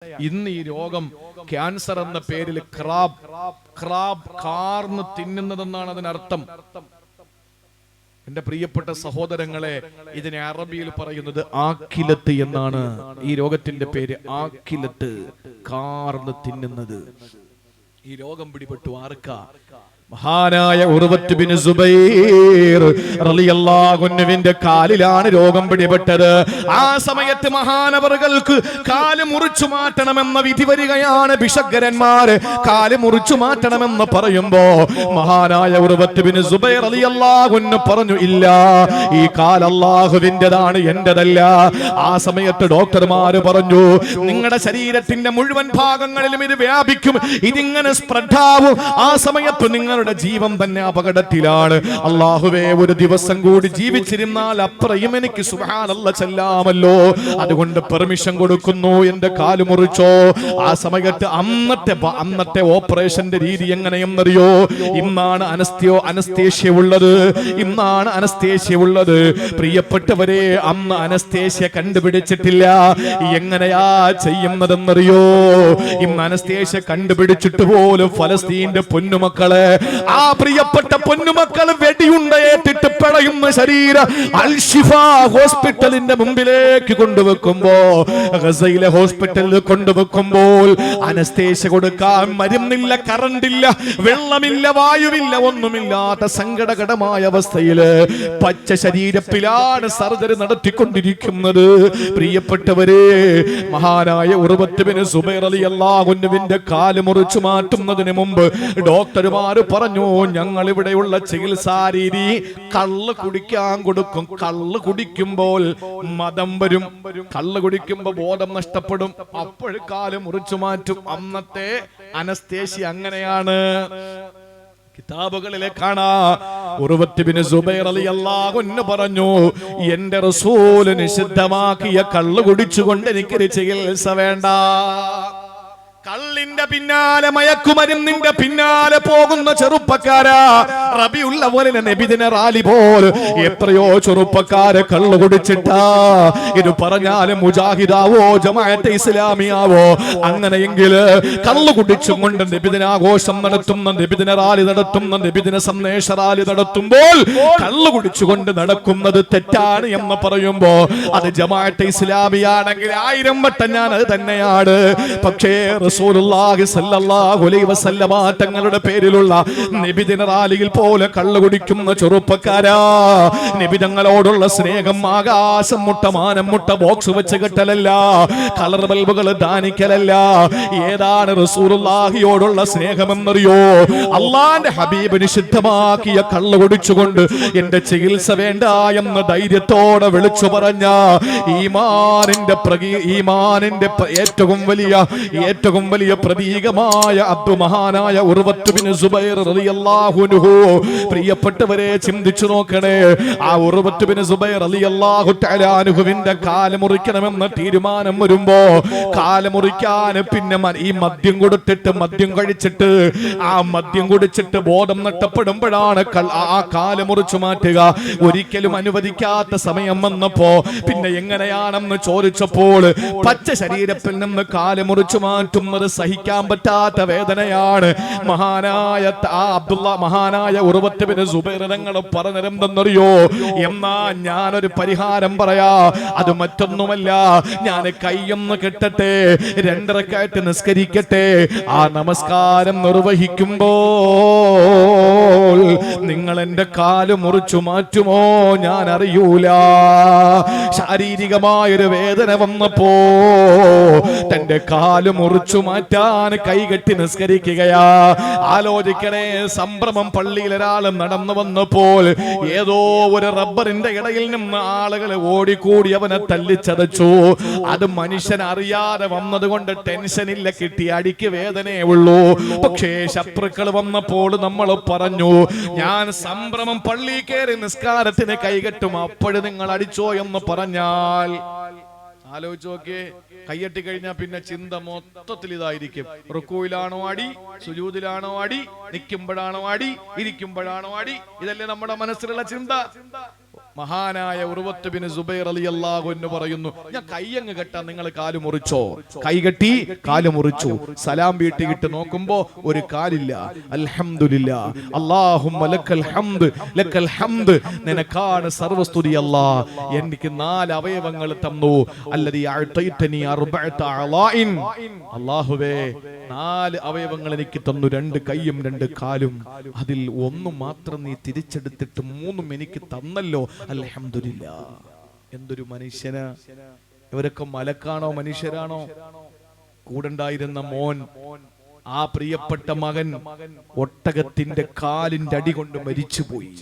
ഇന്ന് ഈ രോഗം ക്യാൻസർ എന്ന പേരിൽ ക്രാബ് കാർന്ന് തിന്നുന്നതെന്നാണ് അതിനർത്ഥം. എന്റെ പ്രിയപ്പെട്ട സഹോദരങ്ങളെ, ഇതിനെ അറബിയിൽ പറയുന്നത് ആക്കിലത്ത് എന്നാണ്. ഈ രോഗത്തിന്റെ പേര് ആക്കിലത്ത്, കാർന്ന് തിന്നുന്നത്. ഈ രോഗം പിടിപെട്ടു ആർക്കാ? മഹാനായ ഉർവത്ത് ബിൻ സുബൈർ റളിയല്ലാഹു അൻഹുവിന്റെ കാലിലാണ് രോഗം പിടിപെട്ടത്. ആ സമയത്ത് മഹാനവറുകൾക്ക് കാല് മുറിച്ചു മാറ്റണമെന്ന വിധി വരികയാണ്. ഭിഷഗ്വരന്മാര് കാല് മുറിച്ചു മാറ്റണമെന്ന് പറയുമ്പോ മഹാനായ ഉർവത്ത് ബിൻ സുബൈർ റളിയല്ലാഹു അൻഹു പറഞ്ഞു, ഇല്ല, ഈ കാൽ അല്ലാഹുവിന്റേതാണ്, എന്റേതല്ല. ആ സമയത്ത് ഡോക്ടർമാര് പറഞ്ഞു, നിങ്ങളുടെ ശരീരത്തിന്റെ മുഴുവൻ ഭാഗങ്ങളിലും ഇത് വ്യാപിക്കും, ഇതിങ്ങനെ സ്പ്രെഡാവും. ആ സമയത്ത് നിങ്ങൾ ജീവൻ തന്നെ അപകടത്തിലാണ്. അല്ലാഹുവേ, ഒരു ദിവസം കൂടി ജീവിച്ചിരുന്നാൽ അത്രയും എനിക്ക് സുബ്ഹാനല്ലാഹ് ചെല്ലാമല്ലോ. അതുകൊണ്ട് പെർമിഷൻ കൊടുക്കുന്നു, എന്റെ കാല് മുറിച്ചോ. ആ സമയത്ത് അന്നത്തെ ഓപ്പറേഷന്റെ രീതി എങ്ങനെയെന്നറിയോ? ഇന്നാണ് അനസ്തേഷ്യ ഉള്ളത്. പ്രിയപ്പെട്ടവരെ, അന്ന് അനസ്തേഷ്യ കണ്ടുപിടിച്ചിട്ടില്ല. എങ്ങനെയാ ചെയ്യുന്നതെന്നറിയോ? ഇന്ന് അനസ്തേഷ്യ കണ്ടുപിടിച്ചിട്ട് പോലും ഫലസ്തീന്റെ പൊന്നുമക്കളെ, ആ പ്രിയപ്പെട്ട പൊന്നുമക്കൾ വെടിയുണ്ടയേറ്റിട്ട് പിടയുന്ന ശരീരം അൽ-ഷിഫ ഹോസ്പിറ്റലിന്റെ മുമ്പിലേക്ക് കൊണ്ടുവെക്കുമ്പോ, ഗസയിലെ ഹോസ്പിറ്റലിൽ കൊണ്ടുവെക്കുമ്പോൾ അനസ്തേഷ്യ കൊടുക്കാൻ മരുന്നില്ല, കറണ്ടില്ല, വെള്ളമില്ല, വായുവില്ല, ഒന്നുമില്ലാത്ത സങ്കടകരമായ അവസ്ഥയില് പച്ച ശരീരത്തിലാണ് സർജറി നടത്തിക്കൊണ്ടിരിക്കുന്നത്. പ്രിയപ്പെട്ടവരെ, മഹാനായ ഉർവത്ത് ബിൻ സുബൈർ റളിയല്ലാഹു അൻഹുവിന്റെ കാല് മുറിച്ചു മാറ്റുന്നതിന് മുമ്പ് ഡോക്ടർമാര് പറഞ്ഞു, ഞങ്ങൾ ഇവിടെയുള്ള ചികിത്സാ രീതി കള്ള് കുടിക്കാൻ കൊടുക്കും. കള്ള് കുടിക്കുമ്പോൾ മദം വരും, കള്ള് കുടിക്കുമ്പോ ബോധം നഷ്ടപ്പെടും, അപ്പോഴും കാല് മുറിച്ചു മാറ്റും. അന്നത്തെ അനസ്തേഷ്യ അങ്ങനെയാണ്. കിതാബുകളിലെ കാണാ, ഉർവത്ത് ബിൻ സുബൈർ റളിയല്ലാഹു അൻഹു പറഞ്ഞു, എന്റെ റസൂൽ നിഷിദ്ധമാക്കിയ കള്ള് കുടിച്ചുകൊണ്ട് എനിക്കൊരു ചികിത്സ വേണ്ട. കള്ളിന്റെ പിന്നാലെ, മയക്കുമരുന്നിന്റെ പിന്നാലെ പോകുന്ന ചെറുപ്പക്കാരാ, റബിഉൽ അവ്വലിലെ നബിദിന റാലി പോലെ എത്രയോ ചെറുപ്പക്കാരെ കള്ളു കുടിച്ചിട്ടാ. ഇത് പറഞ്ഞാലും മുജാഹിദാവോ ജമാഅത്തെ ഇസ്ലാമിയാവോ, അങ്ങനെയെങ്കിൽ കള്ളു കുടിച്ചും കൊണ്ട് നബിദിനാഘോഷം നടത്തുന്ന, നബിദിന റാലി നടത്തുന്ന, നബിദിന സന്ദേശ റാലി നടത്തുമ്പോൾ കള്ളു കുടിച്ചുകൊണ്ട് നടക്കുന്നത് തെറ്റാണ് എന്ന് പറയുമ്പോ, അത് ജമാഅത്തെ ഇസ്ലാമിയാണെങ്കിൽ 1000 വട്ടം ഞാൻ അത് തന്നെയാണ്. പക്ഷേ റസൂലുള്ളാഹി സ്വല്ലല്ലാഹു അലൈഹി വസല്ലമ തങ്ങളുടെ പേരിലുള്ള നബിദിന റാലിയിൽ പോലെ കള്ളു കുടിക്കുന്ന ചെറുപ്പക്കാരാ, നബിതങ്ങളോടുള്ള സ്നേഹം ആകാശം മുട്ട മാനം മുട്ട ബോക്സ് വെച്ച് കെട്ടലല്ല, കളർ ബൾബുകൾ ദാനിക്കലല്ല. ഏതാണ് റസൂലുള്ളാഹിയോടുള്ള സ്നേഹമെന്നറിയോ? അള്ളാന്റെ ഹബീബ് നിഷിദ്ധമാക്കിയ കള്ളു കുടിച്ചുകൊണ്ട് എന്റെ ചികിത്സ വേണ്ട എന്ന് ധൈര്യത്തോടെ വിളിച്ചു പറഞ്ഞ ഈമാനിന്റെ ഏറ്റവും വലിയ പ്രതീകമായ മഹാനായ ഉർവത്ത് ബിൻ സുബൈർ റളിയല്ലാഹു അൻഹു. പ്രിയപ്പെട്ടവരെ, ചിന്തിച്ചു നോക്കണേ. ആ ഉർവത്ത് ബിൻ സുബൈർ റളിയല്ലാഹു തആല അൻഹുവിന്റെ കാല് മുറിക്കണമെന്ന തീരുമാനം വരുമ്പോ, കാല് മുറിക്കാൻ പിന്നെ ഈ മദ്യം കൊടുത്തിട്ട്, മദ്യം കഴിച്ചിട്ട്, ആ മദ്യം കുടിച്ചിട്ട് ബോധം നഷ്ടപ്പെടുമ്പോഴാണ് ആ കാല് മുറിച്ചു മാറ്റുക. ഒരിക്കലും അനുവദിക്കാത്ത സമയം വന്നപ്പോ പിന്നെ എങ്ങനെയാണെന്ന് ചോദിച്ചപ്പോൾ, പച്ച ശരീരത്തിൽ നിന്ന് കാല് മുറിച്ചു മാറ്റുന്നത് സഹിക്കാൻ പറ്റാത്ത വേദനയാണ്. മഹാനായ ഉർവത്ത് ബിൻ സുബൈർ തങ്ങൾ പറഞ്ഞിരുന്നെന്നറിയോ? എന്നാ ഞാനൊരു പരിഹാരം പറയാ. അത് മറ്റൊന്നുമല്ല, ഞാൻ കൈയൊന്ന് കെട്ടട്ടെ, 2 റക്അത്ത് നിസ്കരിക്കട്ടെ. ആ നമസ്കാരം നിർവഹിക്കുമ്പോൾ നിങ്ങൾ എന്റെ കാല് മുറിച്ചു മാറ്റുമോ ഞാൻ അറിയൂല. ശാരീരികമായൊരു വേദന വന്നപ്പോ തന്റെ കാല് മുറിച്ചു മാറ്റാൻ കൈകെട്ടി നിസ്കരിക്കുകയാ. ആലോചിക്കണേ, സംഭ്രമം. പള്ളിയിൽ ഒരാൾ നടന്നു വന്നപ്പോൾ ഏതോ ഒരു റബ്ബറിന്റെ ഇടയിൽ നിന്ന് ആളുകൾ ഓടിക്കൂടി അവനെ തല്ലിച്ചതച്ചു. അത് മനുഷ്യൻ അറിയാതെ വന്നതുകൊണ്ട് ടെൻഷനില്ല, കിട്ടി അടിക്ക് വേദനയേ ഉള്ളൂ. പക്ഷേ ശത്രുക്കൾ വന്നപ്പോൾ നമ്മൾ പറഞ്ഞു, ഞാൻ സംഭ്രമം പള്ളി കയറി നിസ്കാരത്തിന് കൈകെട്ടും, അപ്പോഴും നിങ്ങൾ അടിച്ചോ എന്ന് പറഞ്ഞാൽ ആലോചിച്ച് നോക്കിയേ. കയ്യെട്ടി കഴിഞ്ഞാൽ പിന്നെ ചിന്ത മൊത്തത്തിൽ ഇതായിരിക്കും. റുക്കൂയിലാണോ അടി, സുജൂദിലാണോ അടി, നിൽക്കുമ്പോഴാണോ അടി, ഇരിക്കുമ്പോഴാണോ അടി, ഇതല്ലേ നമ്മുടെ മനസ്സിലുള്ള ചിന്ത. മഹാനായ ഉർവത്ത് ബിൻ സുബൈർ റളിയല്ലാഹു അൻഹു പറയുന്നു, ഞാൻ കൈയങ്ങ് കെട്ടാൻ നിങ്ങൾ കാല് മുറിച്ചോ? കൈ കെട്ടി കാല് മുറിച്ചു. സലാം വീട്ടിയിട്ട് നോക്കുമ്പോ ഒരു കാലില്ല. അൽഹംദുലില്ലാ, അല്ലാഹുമ്മ ലക്കൽ ഹംദ്, ലക്കൽ ഹംദ്, നിനക്കാണ് സർവസ്തുതി അല്ലാഹ്. എനിക്ക് 4 അവയവങ്ങൾ തന്നു. അല്ലദീ അഅതൈതനി അർബഅത അളാഇൻ, അല്ലാഹുവേ 4 അവയവങ്ങൾ എനിക്ക് തന്നു, 2 കൈയും 2 കാലും. അതിൽ 1 മാത്രം നീ തിരിച്ചെടുത്തിട്ട് 3 എനിക്ക് തന്നല്ലോ. അൽഹംദുലില്ലാ. എന്തൊരു മനുഷ്യനാ! ഇവരൊക്കെ മലക്കാണോ മനുഷ്യരാണോ? കൂടെണ്ടായിരുന്ന മോൻ, ആ പ്രിയപ്പെട്ട മകൻ ഒട്ടകത്തിന്റെ കാലിന്റെ അടി കൊണ്ട് മരിച്ചുപോയി.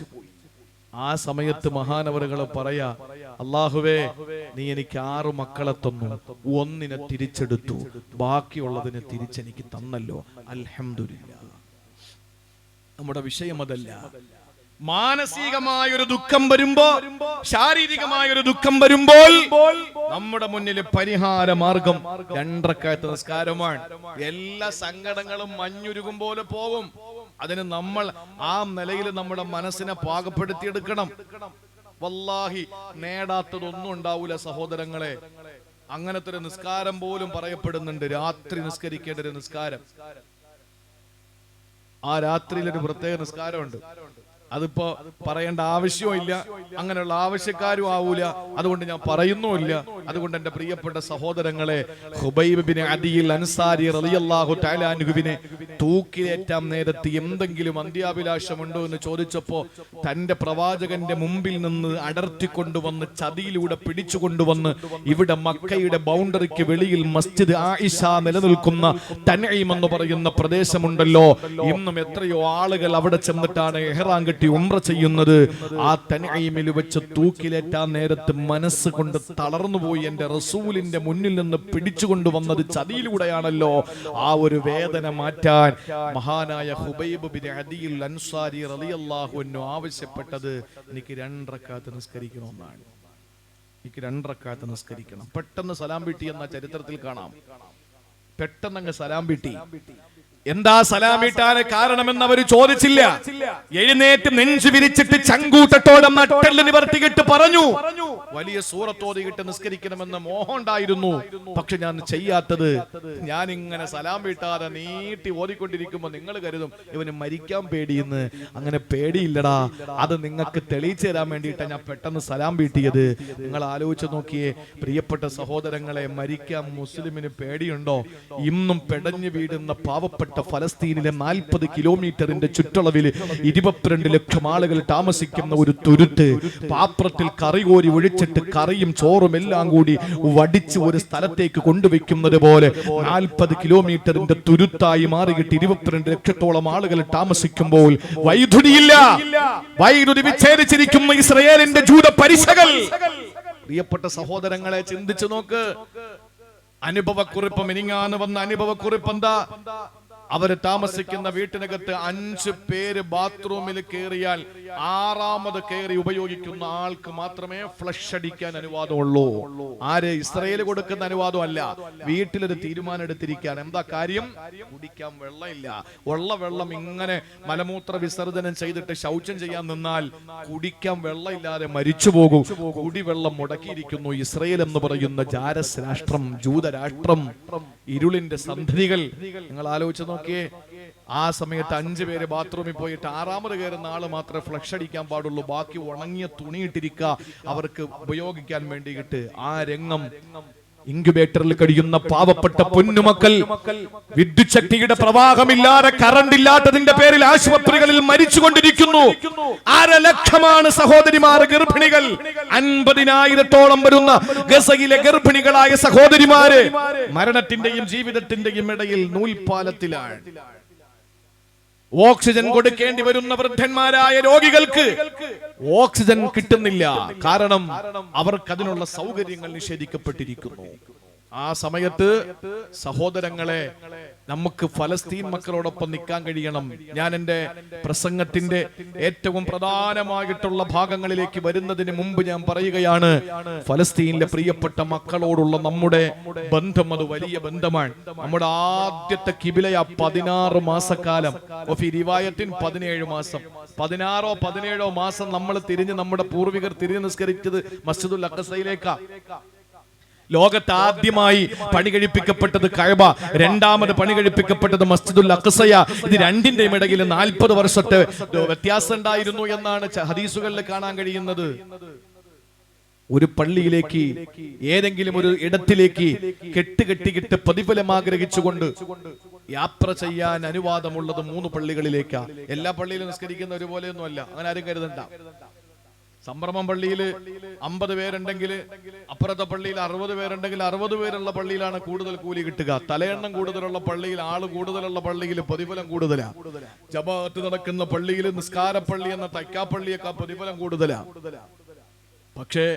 ആ സമയത്ത് മഹാനവറുകൾ പറയാ, അല്ലാഹുവേ നീ എനിക്ക് 6 മക്കളെ തന്നു, 1 തിരിച്ചെടുത്തു, ബാക്കിയുള്ളതിനെ തിരിച്ചെനിക്ക് തന്നല്ലോ. അൽഹംദുലില്ലാ. നമ്മുടെ വിഷയം അതല്ല. മാനസികമായൊരു ദുഃഖം വരുമ്പോ, ശാരീരികമായൊരു ദുഃഖം വരുമ്പോൾ നമ്മുടെ മുന്നിൽ പരിഹാര മാർഗം 2 റക്അത്ത് നിസ്കാരമാണ്. എല്ലാ സങ്കടങ്ങളും മഞ്ഞുരുകും പോലെ പോകും. അതിന് നമ്മൾ ആ നിലയിൽ നമ്മുടെ മനസ്സിനെ പാകപ്പെടുത്തിയെടുക്കണം. വല്ലാഹി നേടാത്തതൊന്നും ഉണ്ടാവൂല സഹോദരങ്ങളെ. അങ്ങനത്തെ ഒരു നിസ്കാരം പോലും പറയപ്പെടുന്നുണ്ട്, രാത്രി നിസ്കരിക്കേണ്ട ഒരു നിസ്കാരം. ആ രാത്രിയിലൊരു പ്രത്യേക നിസ്കാരമുണ്ട്. അതിപ്പോ പറയേണ്ട ആവശ്യമില്ല, അങ്ങനെയുള്ള ആവശ്യക്കാരും ആവൂല, അതുകൊണ്ട് ഞാൻ പറയുന്നുമില്ല. അതുകൊണ്ട് എന്റെ പ്രിയപ്പെട്ട സഹോദരങ്ങളെ, ഖുബൈബ് ബിൻ അദിയിൽ അൻസാരി റളിയല്ലാഹു തആല അൻഹുവിനെ തൂക്കിലേറ്റാൻ നേരത്ത് എന്തെങ്കിലും അന്ത്യാഭിലാഷമുണ്ടോ എന്ന് ചോദിച്ചപ്പോ തന്റെ പ്രവാചകന്റെ മുമ്പിൽ നിന്ന് അടർത്തിക്കൊണ്ടുവന്ന് ചതിയിലൂടെ പിടിച്ചുകൊണ്ടുവന്ന് ഇവിടെ മക്കയുടെ ബൗണ്ടറിക്ക് വെളിയിൽ മസ്ജിദ് ആയിഷ നിലനിൽക്കുന്ന തൻഈം എന്ന് പറയുന്ന പ്രദേശമുണ്ടല്ലോ, ഇന്നും എത്രയോ ആളുകൾ അവിടെ ചെന്നിട്ടാണ് ഇഹ്റാം കെട്ടി ഉംറ ചെയ്യുന്നത്. ആ തൻഈമിൽ വെച്ച് തൂക്കിലേറ്റാൻ നേരത്ത് മനസ്സ് കൊണ്ട് തളർന്നുപോയി. എന്റെ റസൂലിന്റെ മുന്നിൽ നിന്ന് പിടിച്ചുകൊണ്ടുവന്നത് ചതിയിലൂടെയാണല്ലോ. ആ ഒരു വേദന മാറ്റാൻ മഹാനായ ഖുബൈബ് ബിൻ അദിയിൽ അൻസാരി റളിയല്ലാഹു അൻഹു ആവശ്യപ്പെട്ടത്, എനിക്ക് 2 റക്അത്ത് നിസ്കരിക്കണമെന്നാണ്. എനിക്ക് 2 റക്അത്ത് നിസ്കരിക്കണം. പെട്ടെന്ന് സലാം വീട്ടി എന്ന ചരിത്രത്തിൽ കാണാം. പെട്ടെന്ന് അങ്ങ് സലാം വീട്ടി. എന്താ സലാം വീട്ടാൻ കാരണമെന്ന് അവർ ചോദിച്ചില്ല. എഴുന്നേറ്റ് നെഞ്ചു വിരിച്ചിട്ട് ചങ്കൂട്ടത്തോടെ നട്ടെല്ല് നിവർത്തിയിട്ട് പറഞ്ഞു, വലിയ സൂറത്തോതിയിട്ട് നിസ്കരിക്കണമെന്ന് മോഹം ഉണ്ടായിരുന്നു, പക്ഷെ ഞാൻ ചെയ്യാത്തത്. ഞാൻ ഇങ്ങനെ സലാം വീട്ടാതെ നീട്ടി ഓതിക്കൊണ്ടിരിക്കുമ്പോ നിങ്ങൾ കരുതും ഇവന് മരിക്കാൻ പേടിയെന്ന്. അങ്ങനെ പേടിയില്ലടാ, അത് നിങ്ങൾക്ക് തെളിയിച്ചു തരാൻ വേണ്ടിയിട്ടാണ് ഞാൻ പെട്ടെന്ന് സലാം വീട്ടിയത്. നിങ്ങൾ ആലോചിച്ച് നോക്കിയേ പ്രിയപ്പെട്ട സഹോദരങ്ങളെ, മരിക്കാൻ മുസ്ലിമിന് പേടിയുണ്ടോ? ഇന്നും പെടഞ്ഞു വീടുന്ന പാവപ്പെട്ട ഫലസ്തീനിലെ 40 കിലോമീറ്ററിന്റെ ചുറ്റളവിൽ 22 ലക്ഷം ആളുകൾ താമസിക്കുന്ന ഒരു തുരുത്ത്, പാത്രത്തിൽ കറി കോരി ഒഴിച്ചിട്ട് കറിയും ചോറും എല്ലാം കൂടി വടിച്ച് ഒരു സ്ഥലത്തേക്ക് കൊണ്ടുവയ്ക്കുന്നത് പോലെ 40 കിലോമീറ്ററിന്റെ തുരുത്തായി മാറിയിട്ട് 22 ലക്ഷത്തോളം ആളുകൾ താമസിക്കുമ്പോൾ വൈദ്യുതിയില്ല, വൈദ്യുതി വിച്ഛേദിച്ചിരിക്കുന്ന ഇസ്രായേലിന്റെ ജൂത പരിശകൾ. പ്രിയപ്പെട്ട സഹോദരങ്ങളെ, ചിന്തിച്ചു നോക്ക്. അനുഭവക്കുറിപ്പ്, മിനിങ്ങാന്ന് വന്ന അനുഭവക്കുറിപ്പ് എന്താ? അവര് താമസിക്കുന്ന വീട്ടിനകത്ത് 5 പേര് ബാത്റൂമിൽ കയറിയാൽ 6ാമത് കയറി ഉപയോഗിക്കുന്ന ആൾക്ക് മാത്രമേ ഫ്ലഷ് അടിക്കാൻ അനുവാദമുള്ളൂ. ആര്? ഇസ്രായേൽ കൊടുക്കുന്ന അനുവാദം അല്ല. വീട്ടിലൊരു തീരുമാനം എടുത്തിരിക്കാൻ. എന്താ കാര്യം? കുടിക്കാൻ വെള്ളമില്ല. ഉള്ള വെള്ളം ഇങ്ങനെ മലമൂത്ര വിസർജനം ചെയ്തിട്ട് ശൗചം ചെയ്യാൻ നിന്നാൽ കുടിക്കാൻ വെള്ളമില്ലാതെ മരിച്ചു പോകും. കുടിവെള്ളം മുടക്കിയിരിക്കുന്നു ഇസ്രായേൽ എന്ന് പറയുന്ന ജാരസ് രാഷ്ട്രം, ജൂതരാഷ്ട്രം, ഇരുളിന്റെ സന്ധതികൾ. നിങ്ങൾ ആലോചിച്ച് നോക്കിയേ. ആ സമയത്ത് 5 പേര് ബാത്റൂമിൽ പോയിട്ട് 6ാമത് കയറുന്ന ആള് മാത്രമേ ഫ്ലഷ് അടിക്കാൻ പാടുള്ളൂ. ബാക്കി ഉണങ്ങിയ തുണിയിട്ടിരിക്കുക അവർക്ക് ഉപയോഗിക്കാൻ വേണ്ടിയിട്ട്. ആ രംഗം ഇൻക്യുബേറ്ററിൽ കഴിയുന്ന പാവപ്പെട്ട പൊന്നുമക്കൾ വിദ്യുത് ശക്തിയുടെ പ്രവാഹമില്ലാതെ, കറണ്ട് ഇല്ലാത്തതിന്റെ പേരിൽ ആശുപത്രികളിൽ മരിച്ചുകൊണ്ടിരിക്കുന്നു. 1/2 ലക്ഷമാണ് സഹോദരിമാർ, ഗർഭിണികൾ. 50,000-ഓളം വരുന്ന ഗസയിലെ ഗർഭിണികളായ സഹോദരിമാര് മരണത്തിന്റെയും ജീവിതത്തിന്റെയും ഇടയിൽ നൂൽപാലത്തിലാണ്. ഓക്സിജൻ കൊടുക്കേണ്ടി വരുന്ന വൃദ്ധന്മാരായ രോഗികൾക്ക് ഓക്സിജൻ കിട്ടുന്നില്ല. കാരണം അവർക്ക് അതിനുള്ള സൗകര്യങ്ങൾ നിഷേധിക്കപ്പെട്ടിരിക്കുന്നു. ആ സമയത്ത് സഹോദരങ്ങളെ, നമുക്ക് ഫലസ്തീൻ മക്കളോടൊപ്പം നിൽക്കാൻ കഴിയണം. ഞാൻ എൻ്റെ പ്രസംഗത്തിന്റെ ഏറ്റവും പ്രധാനമായിട്ടുള്ള ഭാഗങ്ങളിലേക്ക് വരുന്നതിന് മുമ്പ് ഞാൻ പറയുകയാണ്, ഫലസ്തീനിലെ പ്രിയപ്പെട്ട മക്കളോടുള്ള നമ്മുടെ ബന്ധം അത് വലിയ ബന്ധമാണ്. നമ്മുടെ ആദ്യത്തെ കിബിലയ 16 മാസക്കാലം, 17 മാസം, 16-17 മാസം നമ്മൾ തിരിഞ്ഞ്, നമ്മുടെ പൂർവികർ തിരിഞ്ഞ് നിസ്കരിച്ചത് മസ്ജിദുൽ അഖ്സയിലേക്കാ. ലോകത്ത് ആദ്യമായി പണി കഴിപ്പിക്കപ്പെട്ടത് കഅബ, രണ്ടാമത് പണി കഴിപ്പിക്കപ്പെട്ടത് മസ്ജിദുൽ അഖ്സയ. ഇത് രണ്ടിന്റെയും ഇടയിൽ 40 വർഷത്തെ വ്യത്യാസം ഉണ്ടായിരുന്നു എന്നാണ് ഹദീസുകളിൽ കാണാൻ കഴിയുന്നത്. ഒരു പള്ളിയിലേക്ക്, ഏതെങ്കിലും ഒരു ഇടത്തിലേക്ക് കെട്ടുകെട്ടിയിട്ട് പ്രതിഫലം ആഗ്രഹിച്ചുകൊണ്ട് യാത്ര ചെയ്യാൻ അനുവാദമുള്ളത് 3 പള്ളികളിലേക്കാ. എല്ലാ പള്ളിയിലും നിസ്കരിക്കുന്ന ഒരുപോലെയൊന്നും അല്ല, അങ്ങനെ ആരും കരുതണ്ട. സംഭ്രമം പള്ളിയിൽ 50 പേരുണ്ടെങ്കിൽ അപ്പുറത്തെ പള്ളിയിൽ 60 പേരുണ്ടെങ്കിൽ 60 പേരുള്ള പള്ളിയിലാണ് കൂടുതൽ കൂലി കിട്ടുക. തലയെണ്ണം കൂടുതലുള്ള പള്ളിയിൽ, ആള് കൂടുതലുള്ള പള്ളിയിൽ പ്രതിഫലം കൂടുതലാ. ജമാഅത്ത് നടക്കുന്ന പള്ളിയിൽ, നിസ്കാര പള്ളി എന്ന തൈക്കാപ്പള്ളിയൊക്കെ പ്രതിഫലം കൂടുതലാ. പക്ഷേ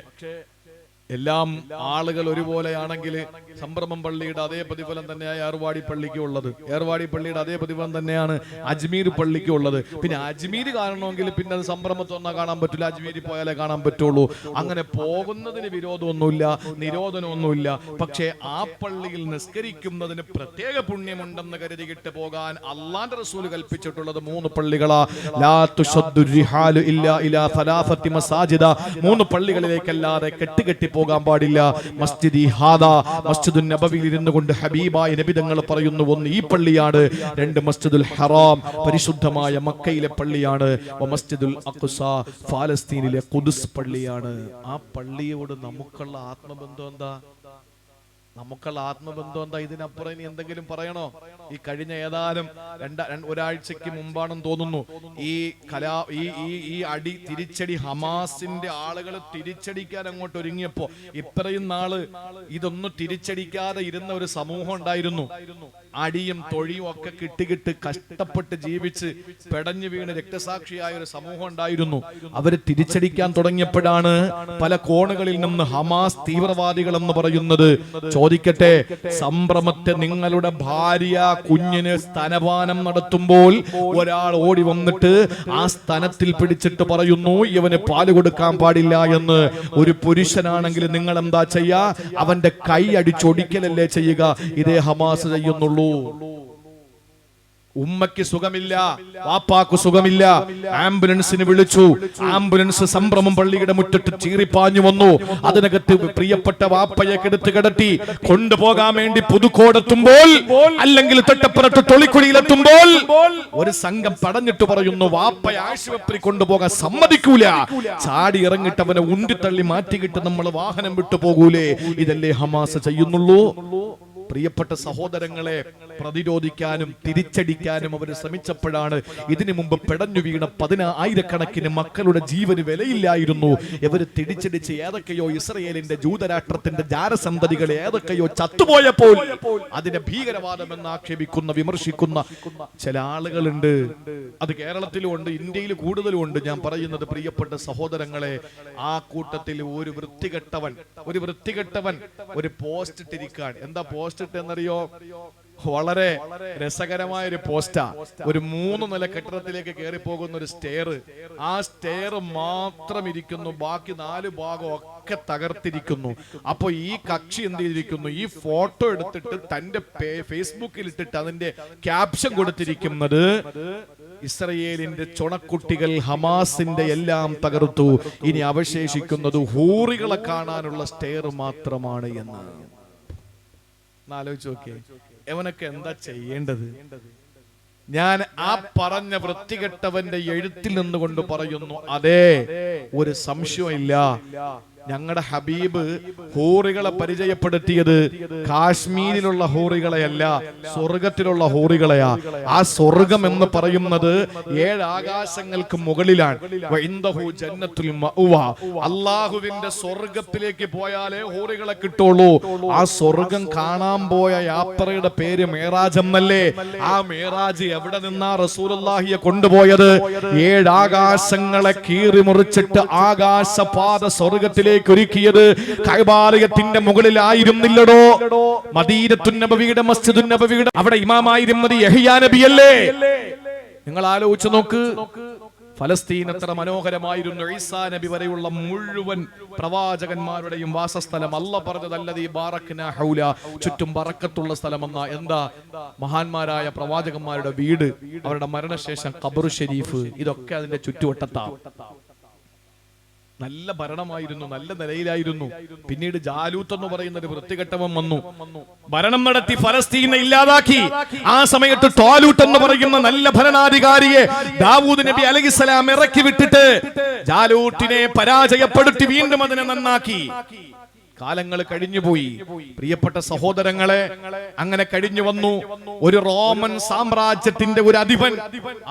എല്ലാം ആളുകൾ ഒരുപോലെയാണെങ്കിൽ സംഭ്രമം പള്ളിയുടെ അതേ പ്രതിഫലം തന്നെയാണ് ഏർവാടി പള്ളിക്ക് ഉള്ളത്. ഏർവാടി പള്ളിയുടെ അതേ പ്രതിഫലം തന്നെയാണ് അജ്മീർ പള്ളിക്ക് ഉള്ളത്. പിന്നെ അജ്മീർ കാണണമെങ്കിൽ പിന്നെ അത് സംഭ്രമത്തൊന്നാ കാണാൻ പറ്റില്ല, അജ്മീരിൽ പോയാലേ കാണാൻ പറ്റുള്ളൂ. അങ്ങനെ പോകുന്നതിന് വിരോധമൊന്നുമില്ല, നിരോധനമൊന്നുമില്ല. പക്ഷേ ആ പള്ളിയിൽ നിസ്കരിക്കുന്നതിന് പ്രത്യേക പുണ്യമുണ്ടെന്ന് കരുതിയിട്ട് പോകാൻ അള്ളാന്റെ റസൂൽ കൽപ്പിച്ചിട്ടുള്ളത് 3 പള്ളികളാ. ലാ തുശദ്ദു റിഹാലു ഇല്ലാ ഇലാ സലാസത്തി മസാജിദ. 3 പള്ളികളിലേക്കല്ലാതെ കെട്ടുകെട്ടി പോകാൻ പാടില്ല. മസ്ജിദി ഹാദാ, മസ്ജിദുൻ നബവിയിൽ ഇരുന്നു കൊണ്ട് ഹബീബായ നബി തങ്ങൾ പറയുന്നു, 1 ഈ പള്ളിയാണ്, 2 മസ്ജിദുൽ ഹറാം പരിശുദ്ധമായ മക്കയിലെ പള്ളിയാണ്, മസ്ജിദുൽ അഖ്സ ഫലസ്തീനിലെ ഖുദ്സ് പള്ളിയാണ്. ആ പള്ളിയോട് നമുക്കുള്ള ആത്മബന്ധം എന്താ? ഇതിനപ്പുറം ഇനി എന്തെങ്കിലും പറയണോ? ഈ കഴിഞ്ഞ ഏതാനും ഒരാഴ്ചക്ക് മുമ്പാണെന്ന് തോന്നുന്നു ഈ അടി തിരിച്ചടി ഹമാസിന്റെ ആളുകൾ തിരിച്ചടിക്കാൻ അങ്ങോട്ട് ഒരുങ്ങിയപ്പോ ഇത്രയും നാള് ഇതൊന്നും തിരിച്ചടിക്കാതെ ഇരുന്ന ഒരു സമൂഹം ഉണ്ടായിരുന്നു. അടിയും തൊഴിയും ഒക്കെ കിട്ടിക്കിട്ട് കഷ്ടപ്പെട്ട് ജീവിച്ച് പെടഞ്ഞു വീണ് രക്തസാക്ഷിയായ ഒരു സമൂഹം ഉണ്ടായിരുന്നു. അവര് തിരിച്ചടിക്കാൻ തുടങ്ങിയപ്പോഴാണ് പല കോണുകളിൽ നിന്ന് ഹമാസ് തീവ്രവാദികൾ എന്ന് പറയുന്നത്. ചോദിക്കട്ടെ, സംഭ്രമത്തെ നിങ്ങളുടെ ഭാര്യ കുഞ്ഞിന് സ്തനപാനം നടത്തുമ്പോൾ ഒരാൾ ഓടി വന്നിട്ട് ആ സ്തനത്തിൽ പിടിച്ചിട്ട് പറയുന്നു ഇവന് പാല് കൊടുക്കാൻ പാടില്ല എന്ന്. ഒരു പുരുഷനാണെങ്കിൽ നിങ്ങൾ എന്താ ചെയ്യാ? അവന്റെ കൈ അടിച്ചൊടിക്കലല്ലേ ചെയ്യുക? ഇതേ ഹമാസ് ചെയ്യുന്നുള്ളൂ. ഉമ്മയ്ക്ക് സുഖമില്ല, വാപ്പാക്ക് സുഖമില്ല, ആംബുലൻസിന് വിളിച്ചു. ആംബുലൻസ് സംഭ്രമം പള്ളിയുടെ മുറ്റത്ത് ചീറിപ്പാഞ്ഞു വന്നു. അതിനകത്ത് പ്രിയപ്പെട്ട വാപ്പയെ കെടുത്ത് കിടത്തി കൊണ്ടുപോകാൻ വേണ്ടി പുതുക്കോടെത്തുമ്പോൾ, അല്ലെങ്കിൽ തൊട്ടപ്പുറത്ത് തൊളിക്കുഴിയിലെത്തുമ്പോൾ ഒരു സംഘം പടഞ്ഞിട്ട് പറയുന്നു വാപ്പയെ ആശുപത്രി കൊണ്ടുപോകാൻ സമ്മതിക്കൂല. ചാടി ഇറങ്ങിട്ട് അവനെ ഉന്തിത്തള്ളി മാറ്റിക്കിട്ട് നമ്മൾ വാഹനം വിട്ടു പോകൂലേ? ഇതല്ലേ ഹമാസ് ചെയ്യുന്നുള്ളൂ? പ്രിയപ്പെട്ട സഹോദരങ്ങളെ, പ്രതിരോധിക്കാനും തിരിച്ചടിക്കാനും അവർ ശ്രമിച്ചപ്പോഴാണ് ഇതിനു മുമ്പ് പെടഞ്ഞു വീണ 10,000-കണക്കിന് മക്കളുടെ ജീവന് വിലയില്ലായിരുന്നു. ഇവർ തിരിച്ചടിച്ച് ഏതൊക്കെയോ ഇസ്രയേലിന്റെ ജൂതരാഷ്ട്രത്തിന്റെ ജാരസന്തതികൾ ഏതൊക്കെയോ ചത്തുപോയപ്പോൾ അതിനെ ഭീകരവാദം എന്ന് ആക്ഷേപിക്കുന്ന, വിമർശിക്കുന്ന ചില ആളുകളുണ്ട്. അത് കേരളത്തിലും ഉണ്ട്, ഇന്ത്യയിൽ കൂടുതലും ഉണ്ട്. ഞാൻ പറയുന്നത് പ്രിയപ്പെട്ട സഹോദരങ്ങളെ, ആ കൂട്ടത്തിൽ ഒരു വൃത്തികെട്ടവൻ ഒരു പോസ്റ്റ് ഇട്ടിരിക്കാൻ. എന്താ പോസ്റ്റ് ഇട്ടെന്നറിയോ? വളരെ രസകരമായ ഒരു പോസ്റ്റാ. ഒരു 3 നില കെട്ടിടത്തിലേക്ക് കയറി പോകുന്ന ഒരു സ്റ്റെയർ. ആ സ്റ്റെയർ മാത്രം ഇരിക്കുന്നു, ബാക്കി 4 ഭാഗം ഒക്കെ തകർത്തിരിക്കുന്നു. അപ്പൊ ഈ കക്ഷി എന്ത് ചെയ്തിരിക്കുന്നു? ഈ ഫോട്ടോ എടുത്തിട്ട് തന്റെ ഫേസ്ബുക്കിൽ ഇട്ടിട്ട് അതിന്റെ ക്യാപ്ഷൻ കൊടുത്തിരിക്കുന്നത് ഇസ്രയേലിന്റെ ചുണക്കുട്ടികൾ ഹമാസിന്റെ എല്ലാം തകർത്തു, ഇനി അവശേഷിക്കുന്നത് ഹൂറികളെ കാണാനുള്ള സ്റ്റെയർ മാത്രമാണ് എന്ന്. ആലോചിച്ച് നോക്കിയേ, എവനൊക്കെ എന്താ ചെയ്യേണ്ടത്? ഞാൻ ആ പറഞ്ഞ വൃത്തികെട്ടവന്റെ എഴുത്തിൽ നിന്നുകൊണ്ട് പറയുന്നു, അതെ, ഒരു സംശയമില്ല, ഞങ്ങളുടെ ഹബീബ് ഹൂറികളെ പരിചയപ്പെടുത്തിയത് കാശ്മീരിലുള്ള ഹൂറികളെയല്ല, സ്വർഗത്തിലുള്ള ഹൂറികളെയാ. ആ സ്വർഗം എന്ന് പറയുന്നത് 7 ആകാശങ്ങൾക്ക് മുകളിലാണ്. അള്ളാഹുവിന്റെ സ്വർഗത്തിലേക്ക് പോയാലേ ഹൂറികളെ കിട്ടുള്ളൂ. ആ സ്വർഗം കാണാൻ പോയ യാത്രയുടെ പേര് മേറാജ് എന്നല്ലേ? ആ മേറാജ് എവിടെ നിന്നാ റസൂലുള്ളാഹിയെ കൊണ്ടുപോയത്? 7 ആകാശങ്ങളെ കീറി മുറിച്ചിട്ട് ആകാശപാത സ്വർഗത്തിലേക്ക് റോദയിലേക്ക് ഒരുക്കിയത് കഅബാലയത്തിന്റെ മുകളിലായിരുന്നില്ലടോ. മദീനത്തുൻ നബവിയുടെ മസ്ജിദുൻ നബവിയുടെ അവിടെ ഇമാമായിരുന്നത് യഹ്യാ നബിയല്ലേ? നിങ്ങൾ ആലോചിച്ച് നോക്ക്. ഫലസ്തീൻ എത്ര മനോഹരമായിരുന്നു. ഈസാ നബി വരെയുള്ള മുഴുവൻ പ്രവാചകന്മാരുടെയും വാസസ്ഥലം. അല്ലാഹ് പറഞ്ഞത് അല്ലദീ ബാറക്നാ ഹൗല, ചുറ്റും ബറക്കത്തുള്ള സ്ഥലമെന്ന. എന്താ? മഹാന്മാരായ പ്രവാചകന്മാരുടെ വീട്, അവരുടെ മരണശേഷം ഖബർ ഷരീഫ്, ഇതൊക്കെ അതിന്റെ ചുറ്റുവട്ടത്താണ്. നല്ല ഭരണമായിരുന്നു, നല്ല നിലയിലായിരുന്നു. പിന്നീട് ജാലൂത്ത് എന്ന് പറയുന്ന ഒരു വൃത്തികെട്ടവൻ വന്നു, ഭരണം നടത്തി ഫലസ്തീനെ ഇല്ലാതാക്കി. ആ സമയത്ത് ത്വാലൂത്ത് എന്ന് പറയുന്ന നല്ല ഭരണാധികാരിയെ ദാവൂദ് നബി അലൈഹിസ്സലാം ഇറക്കി വിട്ടിട്ട് ജാലൂത്തിനെ പരാജയപ്പെടുത്തി വീണ്ടും അതിനെ നന്നാക്കി. കാലങ്ങൾ കഴിഞ്ഞുപോയി പ്രിയപ്പെട്ട സഹോദരങ്ങളെ. അങ്ങനെ കഴിഞ്ഞു വന്നു. ഒരു റോമൻ സാമ്രാജ്യത്തിന്റെ ഒരു അധിപൻ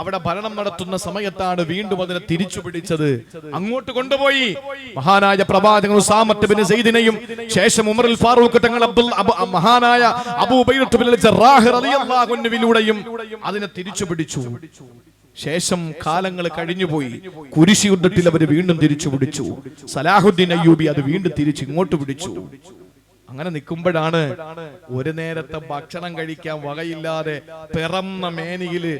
അവിടെ ഭരണം നടത്തുന്ന സമയത്താണ് വീണ്ടും അതിനെ തിരിച്ചു പിടിച്ചത്, അങ്ങോട്ട് കൊണ്ടുപോയി. മഹാനായ പ്രവാചകൻ ഉസാമത്ത് ബിൻ സൈദിനെയും ശേഷം ഉമറുൽ ഫാറൂഖ് തങ്ങൾ മഹാനായ അബൂ ഉബൈദ ബിൻ ജറാഹ് റളിയല്ലാഹു അൻഹുവിലൂടെയും അതിനെ തിരിച്ചു പിടിച്ചു. ശേഷം കാലങ്ങൾ കഴിഞ്ഞുപോയി. കുരിശ് യുദ്ധത്തിൽ അവർ വീണ്ടും തിരിച്ചു പിടിച്ചു. സലാഹുദ്ദീൻ അയ്യൂബി അത് വീണ്ടും തിരിച്ച് ഇങ്ങോട്ട് പിടിച്ചു. അങ്ങനെ നിൽക്കുമ്പോഴാണ് ഒരു നേരത്തെ ഭക്ഷണം കഴിക്കാൻ വകയില്ലാതെ പിറന്ന മേനിയില്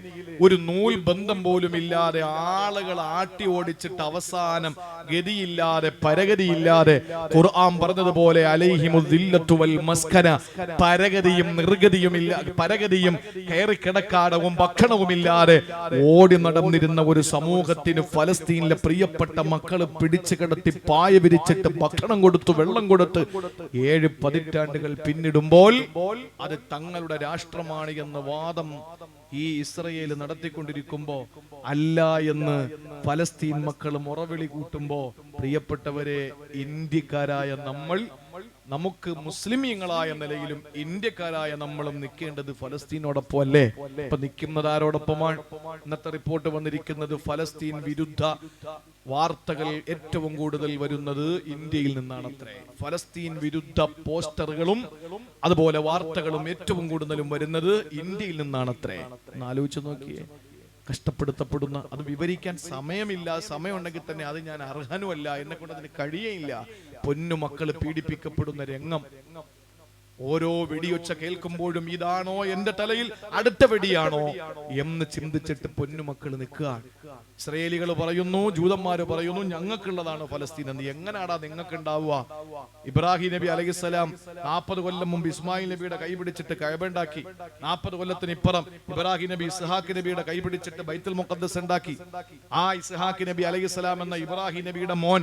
ഒരു നൂൽ ബന്ധം പോലും ഇല്ലാതെ ആളുകൾ ആട്ടി ഓടിച്ചിട്ട് അവസാനം ഗതിയില്ലാതെ പരഗതിയില്ലാതെ ഖുർആൻ പറഞ്ഞതുപോലെ അലൈഹിമുൽ ദില്ലത്തു വൽ മസ്കന, പരഗതിയും നിർഗതിയും ഇല്ല, പരഗതിയും കയറിക്കിടക്കാടവും ഭക്ഷണവുമില്ലാതെ ഓടി നടന്നിരുന്ന ഒരു സമൂഹത്തിന് ഫലസ്തീനിലെ പ്രിയപ്പെട്ട മക്കള് പിടിച്ചു കിടത്തി പായ വിരിച്ചിട്ട് ഭക്ഷണം കൊടുത്തു, വെള്ളം കൊടുത്ത് 7 പതിറ്റാണ്ടുകൾ പിന്നിടുമ്പോൾ അത് തങ്ങളുടെ രാഷ്ട്രമാണ് എന്ന വാദം ഈ ഇസ്രയേൽ നടത്തിക്കൊണ്ടിരിക്കുമ്പോ അല്ല എന്ന് ഫലസ്തീൻ മക്കൾ മുറവിളി കൂട്ടുമ്പോ, പ്രിയപ്പെട്ടവരെ, ഇന്ത്യക്കാരായ നമ്മൾ, നമുക്ക് മുസ്ലിമീങ്ങളായ നിലയിലും ഇന്ത്യക്കാരായ നമ്മളും നിൽക്കേണ്ടത് ഫലസ്തീനോടൊപ്പം അല്ലേ? ഇപ്പൊ നിൽക്കുന്നത് ആരോടൊപ്പമാണ്? ഇന്നത്തെ റിപ്പോർട്ട് വന്നിരിക്കുന്നത് ഫലസ്തീൻ വിരുദ്ധ വാർത്തകൾ ഏറ്റവും കൂടുതൽ വരുന്നത് ഇന്ത്യയിൽ നിന്നാണത്രേ. ഫലസ്തീൻ വിരുദ്ധ പോസ്റ്ററുകളും അതുപോലെ വാർത്തകളും ഏറ്റവും കൂടുതലും വരുന്നത് ഇന്ത്യയിൽ നിന്നാണത്രേ. ഒന്ന് ആലോചിച്ച് നോക്കിയേ. കഷ്ടപ്പെടുത്തപ്പെടുന്ന, അത് വിവരിക്കാൻ സമയമില്ല. സമയമുണ്ടെങ്കിൽ തന്നെ അത് ഞാൻ അർഹനുമല്ല, എന്നെ കൊണ്ട് അതിന് കഴിയേയില്ല. പൊന്നുമക്കള് പീഡിപ്പിക്കപ്പെടുന്ന രംഗം. ഓരോ വെടിയൊച്ച കേൾക്കുമ്പോഴും ഇതാണോ എന്റെ തലയിൽ അടുത്ത വെടിയാണോ എന്ന് ചിന്തിച്ചിട്ട് പൊന്നുമക്കൾ നിൽക്കുക. ഇസ്രയേലികൾ പറയുന്നു, ജൂതന്മാര് പറയുന്നു, ഞങ്ങൾക്കുള്ളതാണ് ഫലസ്തീൻ എന്ന്. എങ്ങനാടാ നിങ്ങൾക്ക് ഉണ്ടാവുക? ഇബ്രാഹിം നബി അലൈഹിസ്സലാം 40 കൊല്ലം മുമ്പ് ഇസ്മായിൽ നബിയുടെ കൈ പിടിച്ചിട്ട് കഅബ ഉണ്ടാക്കി. 40 കൊല്ലത്തിന് ഇപ്പുറം ഇബ്രാഹിം നബി ഇസ്ഹാഖ് നബിയുടെ കൈ പിടിച്ചിട്ട് ബൈത്തുൽ മുഖദ്ദസ് ഉണ്ടാക്കി. ആ ഇസ്ഹാഖ് നബി അലൈഹിസ്സലാം എന്ന ഇബ്രാഹിം നബിയുടെ മോൻ,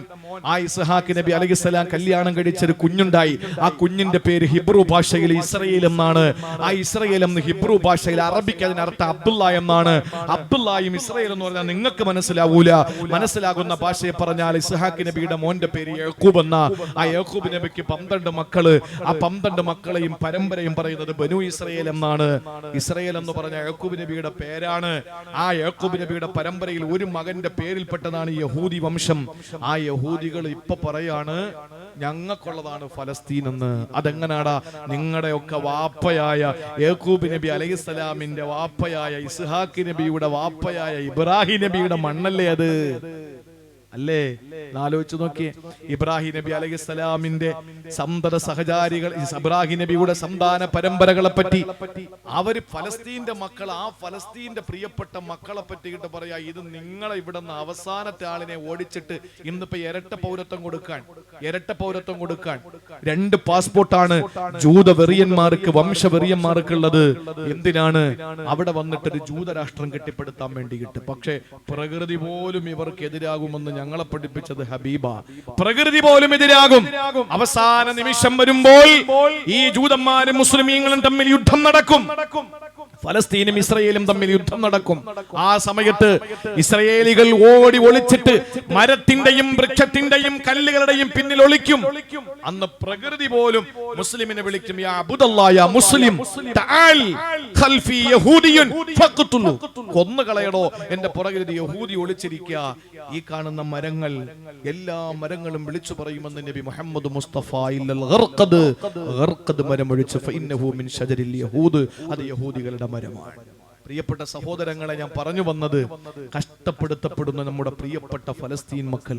ആ ഇസ്ഹാഖ് നബി അലൈഹിസ്സലാം കല്യാണം കഴിച്ചൊരു കുഞ്ഞുണ്ടായി. ആ കുഞ്ഞിന്റെ പേര് ഹിബ്രു ഭാഷയിൽ ഇസ്രയേൽ എന്നാണ്. ആ ഇസ്രയേൽ എന്ന് ഹിബ്രു ഭാഷയിൽ, അറബിക്ക് അതിനർത്ഥം അബ്ദുള്ള എന്നാണ്. അബ്ദുള്ളയും ഇസ്രയേൽ എന്ന് പറഞ്ഞാൽ നിങ്ങൾക്ക് മനസ്സിലാവൂല. മനസ്സിലാകുന്ന ഭാഷയെ പറഞ്ഞാൽ ഇസ്ഹാഖ് നബിയുടെ മോന്റെ പേര് യാക്കൂബ് എന്ന. ആ യാക്കൂബ് നബിക്ക് 12 മക്കള്. ആ 12 മക്കളെയും പരമ്പരയും പറയുന്നത് ബനു ഇസ്രയേൽ എന്നാണ്. ഇസ്രയേൽ എന്ന് പറഞ്ഞ യാക്കൂബ് നബിയുടെ പേരാണ്. ആ യാക്കൂബ് നബിയുടെ പരമ്പരയിൽ ഒരു മകന്റെ പേരിൽപ്പെട്ടതാണ് യഹൂദി വംശം. ആ യഹൂദികൾ ഇപ്പൊ പറയാണ് ഞങ്ങൾക്കുള്ളതാണ് ഫലസ്തീൻ എന്ന്. അതെങ്ങനാടാ? നിങ്ങളുടെ ഒക്കെ വാപ്പയായ യാക്കൂബ് നബി അലൈഹിസ്സലാമിന്റെ വാപ്പയായ ഇസ്ഹാഖ് നബിയുടെ വാപ്പയായ ഇബ്രാഹിം നബിയുടെ മണ്ണല്ലേ അത്? അല്ലേ? ആലോചിച്ചു നോക്കിയേ. ഇബ്രാഹിം നബി അലൈഹിസ്സലാമിന്റെ സന്തത സഹചാരികൾ, ഇബ്രാഹിം നബിയുടെ സന്താന പരമ്പരകളെ പറ്റി അവര് ഫലസ്തീന്റെ മക്കൾ, ആ ഫലസ്തീന്റെ പ്രിയപ്പെട്ട മക്കളെ പറ്റിയിട്ട് പറയാ, ഇത് നിങ്ങളെ ഇവിടെ നിന്ന് അവസാനത്തെ ആളിനെ ഓടിച്ചിട്ട് ഇന്നിപ്പോ ഇരട്ട പൗരത്വം കൊടുക്കാൻ 2 പാസ്പോർട്ടാണ് ജൂതവെറിയന്മാർക്ക്, വംശവെറിയന്മാർക്കുള്ളത്. എന്തിനാണ്? അവിടെ വന്നിട്ടൊരു ജൂതരാഷ്ട്രം കെട്ടിപ്പടുത്താൻ വേണ്ടിയിട്ട്. പക്ഷേ പ്രകൃതി പോലും ഇവർക്ക് എതിരാകുമെന്ന് ഞങ്ങളെ പഠിപ്പിച്ചത് ഹബീബ. പ്രകൃതി പോലും എതിരാകും. അവസാന നിമിഷം വരുമ്പോൾ ഈ ജൂതന്മാരും മുസ്ലിമീങ്ങളും തമ്മിൽ യുദ്ധം നടക്കും. ഫലസ്തീനും ഇസ്രയേലും തമ്മിൽ യുദ്ധം നടക്കും. ആ സമയത്ത് ഇസ്രയേലികൾ ഓടി ഒളിച്ചിട്ട് മരത്തിന്റെയും വൃക്ഷത്തിന്റെയും കല്ലുകളുടെയും പിന്നിൽ ഒളിക്കും. അന്ന് പ്രകൃതി പോലും മുസ്ലിമിനെ വിളിക്കും, യാ അബ്ദുല്ലാ യാ മുസ്ലിം തആൽ ഖൽഫി യഹൂദിയുൻ ഫഖ്തുലു. കൊന്നുകളയടോ, എന്റെ പുറകിൽ ഒരു യഹൂദി ഒളിച്ചിരിക്കുക. ഈ കാണുന്ന മരങ്ങൾ, എല്ലാ മരങ്ങളും വിളിച്ചു പറയുമെന്ന് നബി മുഹമ്മദ് മുസ്തഫ ഇല്ലൽ ഗർഖദ് മരം ഒഴിച്ച് ഫഇന്നഹു മിൻ ഷജരിൽ യഹൂദ്, അത് യഹൂദികളുടെ മരമാണ്. പ്രിയപ്പെട്ട സഹോദരങ്ങളെ, ഞാൻ പറഞ്ഞു വന്നത് കഷ്ടപ്പെടുത്തപ്പെടുന്ന നമ്മുടെ പ്രിയപ്പെട്ട ഫലസ്തീൻ മക്കൾ,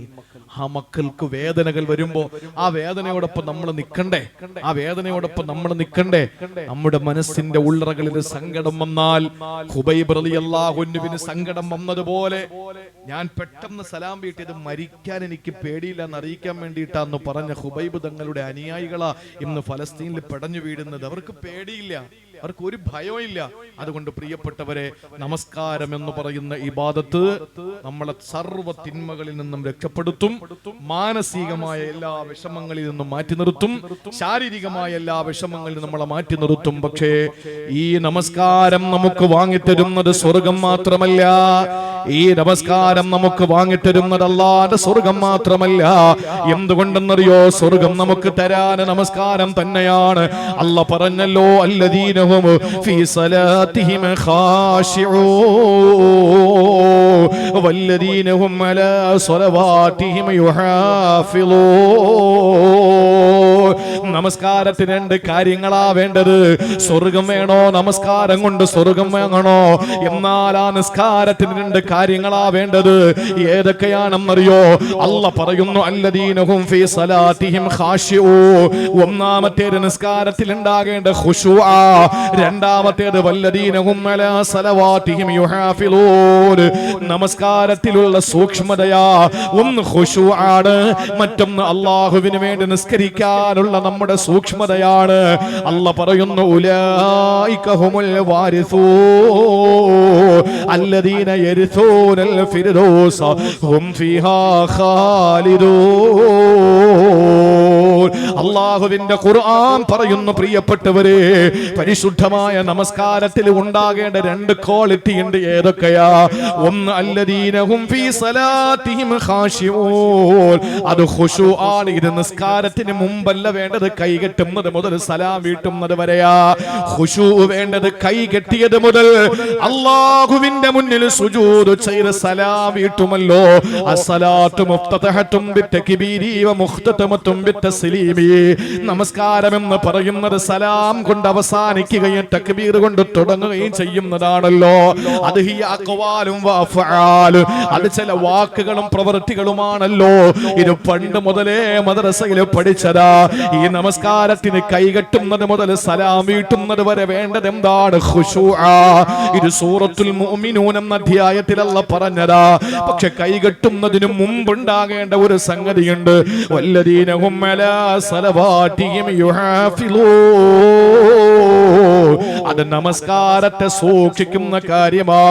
ആ മക്കൾക്ക് വേദനകൾ വരുമ്പോ ആ വേദനയോടൊപ്പം നമ്മൾ നിൽക്കണ്ടേ? നമ്മുടെ മനസ്സിന്റെ ഉള്ളറകളിൽ സങ്കടം വന്നാൽ ഖുബൈബ് റളിയല്ലാഹു അൻഹുവിന് സങ്കടം വന്നതുപോലെ ഞാൻ പെട്ടെന്ന് സലാം വീട്ടിയത് മരിക്കാൻ എനിക്ക് പേടിയില്ല എന്ന് അറിയിക്കാൻ വേണ്ടിയിട്ടാന്ന് പറഞ്ഞ ഖുബൈബ് തങ്ങളുടെ അനുയായികളാ ഇന്ന് ഫലസ്തീനിൽ പെടഞ്ഞു വീഴുന്നത്. അവർക്ക് പേടിയില്ല, അവർക്ക് ഒരു ഭയവും ഇല്ല. അതുകൊണ്ട് പ്രിയപ്പെട്ടവരെ, നമസ്കാരം എന്ന് പറയുന്ന ഇബാദത്ത് നമ്മളെ സർവ്വ തിന്മകളിൽ നിന്നും രക്ഷപ്പെടുത്തും, മാനസികമായ എല്ലാ വിഷമങ്ങളിൽ നിന്നും മാറ്റി നിർത്തും, ശാരീരികമായ എല്ലാ വിഷമങ്ങളിൽ നമ്മളെ മാറ്റി നിർത്തും. പക്ഷേ ഈ നമസ്കാരം നമുക്ക് വാങ്ങിത്തരുന്നത് സ്വർഗം മാത്രമല്ല. ഈ നമസ്കാരം നമുക്ക് വാങ്ങിത്തരുന്നത് അല്ലാഹുവിന്റെ സ്വർഗം മാത്രമല്ല. എന്തുകൊണ്ടെന്നറിയോ? സ്വർഗം നമുക്ക് തരാൻ നമസ്കാരം തന്നെയാണ്. അല്ലാഹ് പറഞ്ഞല്ലോ, അല്ലദീന ഹും ഫീ സലാത്തിഹിം ഖാശിഊൻ വല്ലദീന ഹും അലാ സ്വലവാതിഹിം യുഹാഫിളൂൻ. നമസ്കാരത്തിന് രണ്ട് കാര്യങ്ങളാ വേണ്ടത്. സ്വർഗം വേണോ? നമസ്കാരം കൊണ്ട് സ്വർഗം വാങ്ങണോ? എന്നാൽ ആ നിസ്കാരത്തിന് രണ്ട് കാര്യങ്ങളാ വേണ്ടത്. ഏതൊക്കെയാണെന്നറിയോ? അല്ലാഹ് പറയുന്നു, അല്ലദീനഹും ഫീ സലാത്തിഹിം ഖാശിഊൻ. ഒന്നാമത്തേത് നിസ്കാരത്തിൽ ഉണ്ടാകേണ്ട ഖുശൂഅ, രണ്ടാമത്തേത് വല്ലദീനഹും അലാ സലവാതിഹിം യുഹാഫിളൂൻ. നമസ്കാരത്തിലുള്ള സൂക്ഷ്മതയാ. ഒന്ന് ഖുശൂഅാണ്, മറ്റൊന്ന് അല്ലാഹുവിന് വേണ്ടി നിസ്കരിക്കാനുള്ള നമ്മുടെ സൂക്ഷ്മതയാണ്. അല്ലാഹ് പറയുന്നു, ഉലൈക ഹുമുൽ വാരിസൂൻ അല്ലദീന യരിസൂനൽ ഫിർദൗസ ഹും ഫീഹാ ഖാലിദൂൻ. അല്ലാഹുവിന്റെ ഖുർആൻ പറയുന്നു, പ്രിയപ്പെട്ടവരെ, പരിശുദ്ധമായ നമസ്കാരത്തിൽ ഉണ്ടാകേണ്ട രണ്ട് ക്വാളിറ്റി ഉണ്ട്. ഏതൊക്കെയാ? ഒന്ന്, അല്ലദീനഹും ഫീ സലാത്തിഹിം ഖാശിഊൻ. അത് ഖുശൂആണ്. ഇത് നിസ്കാരത്തിന് മുമ്പല്ല വേണ്ടത്, കൈകെട്ടുന്നത് മുതൽ സലാം വീട്ടുന്നത് വരെയാ. ഖുശൂ വേണ്ടത് കൈകെട്ടിയത് മുതൽ അല്ലാഹുവിന്റെ മുന്നിൽ സുജൂദ് ചെയ്ത് സലാം വീട്ടുമല്ലോ. അസ്സലാത്തു മുഫ്തതഹത്തും ബിത്തക്ബീരി വ മുഖ്തതമത്തും ബിത്തസ്ലീമി. നമസ്കാരം എന്ന് പറയുന്നത് സലാം കൊണ്ട് അവസാനിക്കുകയും തക്ബീർ കൊണ്ട് തുടങ്ങുകയും ചെയ്യുന്നതാണല്ലോ. അത് ഹിയ അഖ്വാലും വ അഫ്ആൽ, അത് ചില വാക്കുകളും പ്രവൃത്തികളുമാണല്ലോ. ഇത് പണ്ട് മുതലേ മദ്രസയിൽ പഠിച്ചതാ. ഈ നമസ്കാരത്തിന് കൈകെട്ടുന്നത് മുതൽ സലാം വീട്ടുന്നത് വരെ വേണ്ടത് എന്താണ്? ഖുശൂഅ. ഇത് സൂറത്തുൽ മുഅ്മിനൂൻ എന്ന അധ്യായത്തിൽ അല്ലാഹ് പറഞ്ഞതാ. പക്ഷെ കൈകെട്ടുന്നതിന് മുമ്പുണ്ടാകേണ്ട ഒരു സംഗതിയുണ്ട്. വല്ലദീനഹും അലാ സലവാതിഹിം യുഹാഫിളൂൻ. അത് നമസ്കാരത്തെ സൂക്ഷിക്കുന്ന കാര്യമാ.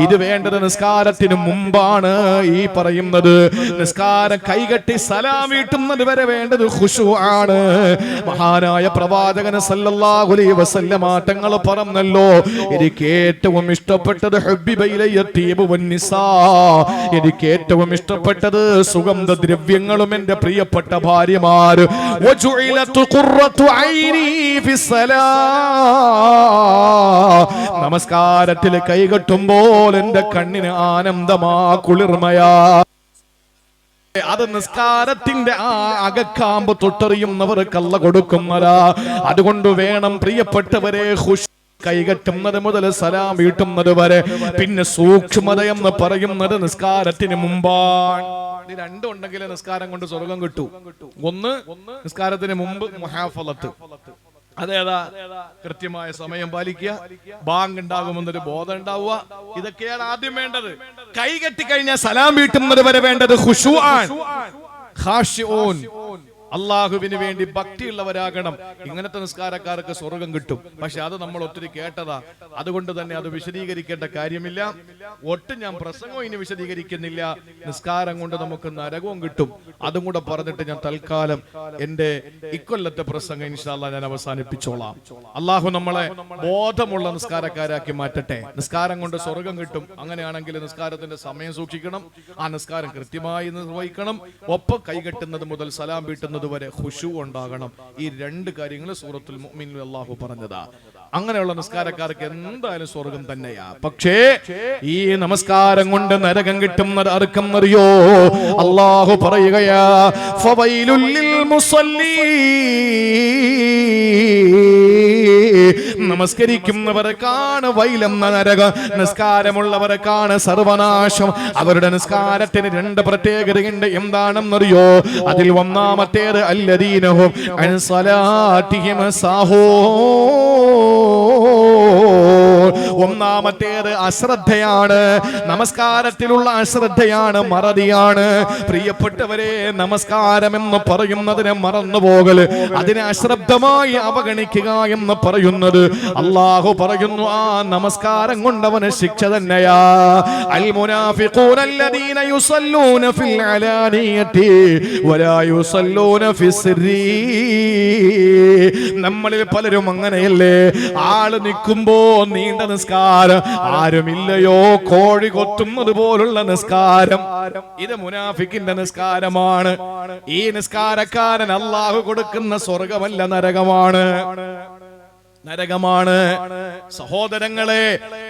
ഇത് വേണ്ടത് നിസ്കാരത്തിന് മുമ്പാണ്. ഈ പറയുന്നത് നിസ്കാരം കൈകെട്ടി സലാം വീട്ടുന്നത് വരെ വേണ്ടത് ഖുശൂആണ്. മഹാനായ പ്രവാചകൻ സല്ലല്ലാഹു അലൈഹി വസല്ലമ തങ്ങൾ പറഞ്ഞല്ലോ, എനിക്ക് ഏറ്റവും ഇഷ്ടപ്പെട്ടത് ഹുബ്ബിബ ഇലയ്യ തീബു വന്നിസാ. എനിക്ക് ഏറ്റവും ഇഷ്ടപ്പെട്ടത് സുഗന്ധദ്രവ്യങ്ങളും എന്റെ പ്രിയപ്പെട്ട ഭാര്യമാർ. വജുഇലതു ഖുറത്തു ഐനി ഫിസ്സലാ. നമസ്കാരത്തിൽ കൈകെട്ടുമ്പോൾ എന്റെ കണ്ണിന് ആനന്ദമാ, കുളിർമയാ. അത് നിസ്കാരത്തിന്റെ ആ അകക്കാമ്പ് തൊട്ടറിയുന്നവർക്ക് അല്ലാഹ് കൊടുക്കുന്നതാ. അതുകൊണ്ട് വേണം പ്രിയപ്പെട്ടവരെ, കൈകെട്ടുന്നത് മുതൽ സലാം വീട്ടുന്നത് വരെ. പിന്നെ സൂക്ഷ്മത എന്ന് പറയുന്നത് നിസ്കാരത്തിന് മുമ്പാണ്. ഇത് രണ്ടും ഉണ്ടെങ്കിലേ നിസ്കാരം കൊണ്ട് സ്വർഗം കിട്ടൂ. ഒന്ന്, നിസ്കാരത്തിന് മുമ്പ് മുഹാഫലത്ത്, അതേതാ? കൃത്യമായ സമയം പാലിക്കുക, ബാങ്ക് ഉണ്ടാകുമെന്നൊരു ബോധം ഉണ്ടാവുക. ഇതൊക്കെയാണ് ആദ്യം വേണ്ടത്. കൈകെട്ടി കഴിഞ്ഞാൽ സലാം വീട്ടുന്നത് വരെ വേണ്ടത് ഖുശൂആൻ, ഖാശിഊൻ. അള്ളാഹുവിന് വേണ്ടി ഭക്തിയുള്ളവരാകണം. ഇങ്ങനത്തെ നിസ്കാരക്കാർക്ക് സ്വർഗം കിട്ടും. പക്ഷെ അത് നമ്മൾ ഒത്തിരി കേട്ടതാ. അതുകൊണ്ട് തന്നെ അത് വിശദീകരിക്കേണ്ട കാര്യമില്ല. ഒട്ടും ഞാൻ പ്രസംഗം ഇനി വിശദീകരിക്കുന്നില്ല. നിസ്കാരം കൊണ്ട് നമുക്ക് നരകവും കിട്ടും. അതും കൂടെ പറഞ്ഞിട്ട് ഞാൻ തൽക്കാലം എന്റെ ഇക്കൊല്ലത്തെ പ്രസംഗം ഇൻഷാ അല്ലാഹ് ഞാൻ അവസാനിപ്പിച്ചോളാം. അള്ളാഹു നമ്മളെ ബോധമുള്ള നിസ്കാരക്കാരാക്കി മാറ്റട്ടെ. നിസ്കാരം കൊണ്ട് സ്വർഗം കിട്ടും. അങ്ങനെയാണെങ്കിൽ നിസ്കാരത്തിന്റെ സമയം സൂക്ഷിക്കണം, ആ നിസ്കാരം കൃത്യമായി നിർവഹിക്കണം. ഒപ്പം കൈകെട്ടുന്നത് മുതൽ സലാം വീട്ടുന്നത് വരെ ഖുശൂ ഉണ്ടാകണം. ഈ രണ്ട് കാര്യങ്ങൾ സൂറത്തുൽ മുഅ്മിനീൻ അല്ലാഹു പറഞ്ഞതാ. അങ്ങനെയുള്ള നിസ്കാരക്കാർക്ക് എന്തായാലും സ്വർഗം തന്നെയാ. പക്ഷേ ഈ നമസ്കാരം കൊണ്ട് നരകം കിട്ടുന്നത് ആർക്കെന്നറിയോ? അല്ലാഹു പറയുകയാ, ഫവൈലുൽ ലിൽ മുസല്ലീൻ. നമസ്കരിക്കുന്നവർക്കാണ് വൈലെന്ന നരകം, നിസ്കാരമുള്ളവർക്കാണ് സർവനാശം. അവരുടെ നിസ്കാരത്തിന് രണ്ട് പ്രത്യേകതയുണ്ട്. എന്താണെന്നറിയോ? അതിൽ ഒന്നാമത്തേത് അല്ലദീനഹും അൻ സലാത്തിഹിം സാഹൂൻ. ഒന്നാമത്തേത് അശ്രദ്ധയാണ്, നമസ്കാരത്തിലുള്ള അശ്രദ്ധയാണ്, മറതിയാണ്. പ്രിയപ്പെട്ടവരെ, നമസ്കാരം എന്ന് പറയുന്നതിനെ മറന്നുപോകൽ, അതിനെ അശ്രദ്ധമായി അവഗണിക്കുക എന്ന് പറയുന്നത് അല്ലാഹു പറയുന്നു ആ നമസ്കാരം കൊണ്ടവന് ശിക്ഷ തന്നെയാ. അൽ മുനാഫിഖൂന അല്ലദീന യുസല്ലൂന ഫിൽ അലാനിയതി വലാ യുസല്ലൂന ഫിസ്സിരി. നമ്മളിൽ പലരും അങ്ങനെയല്ലേ? ആള് നിൽക്കുമ്പോ നീണ്ട നിസ്കാരം, ആരുമില്ലയോ കോഴി കൊത്തുന്നത് പോലുള്ള നിസ്കാരം. ഇത് മുനാഫിക്കിന്റെ നിസ്കാരമാണ്. ഈ നിസ്കാരക്കാരൻ അല്ലാഹു കൊടുക്കുന്ന സ്വർഗമല്ല, നരകമാണ്. നരകമാണ്. സഹോദരങ്ങളെ,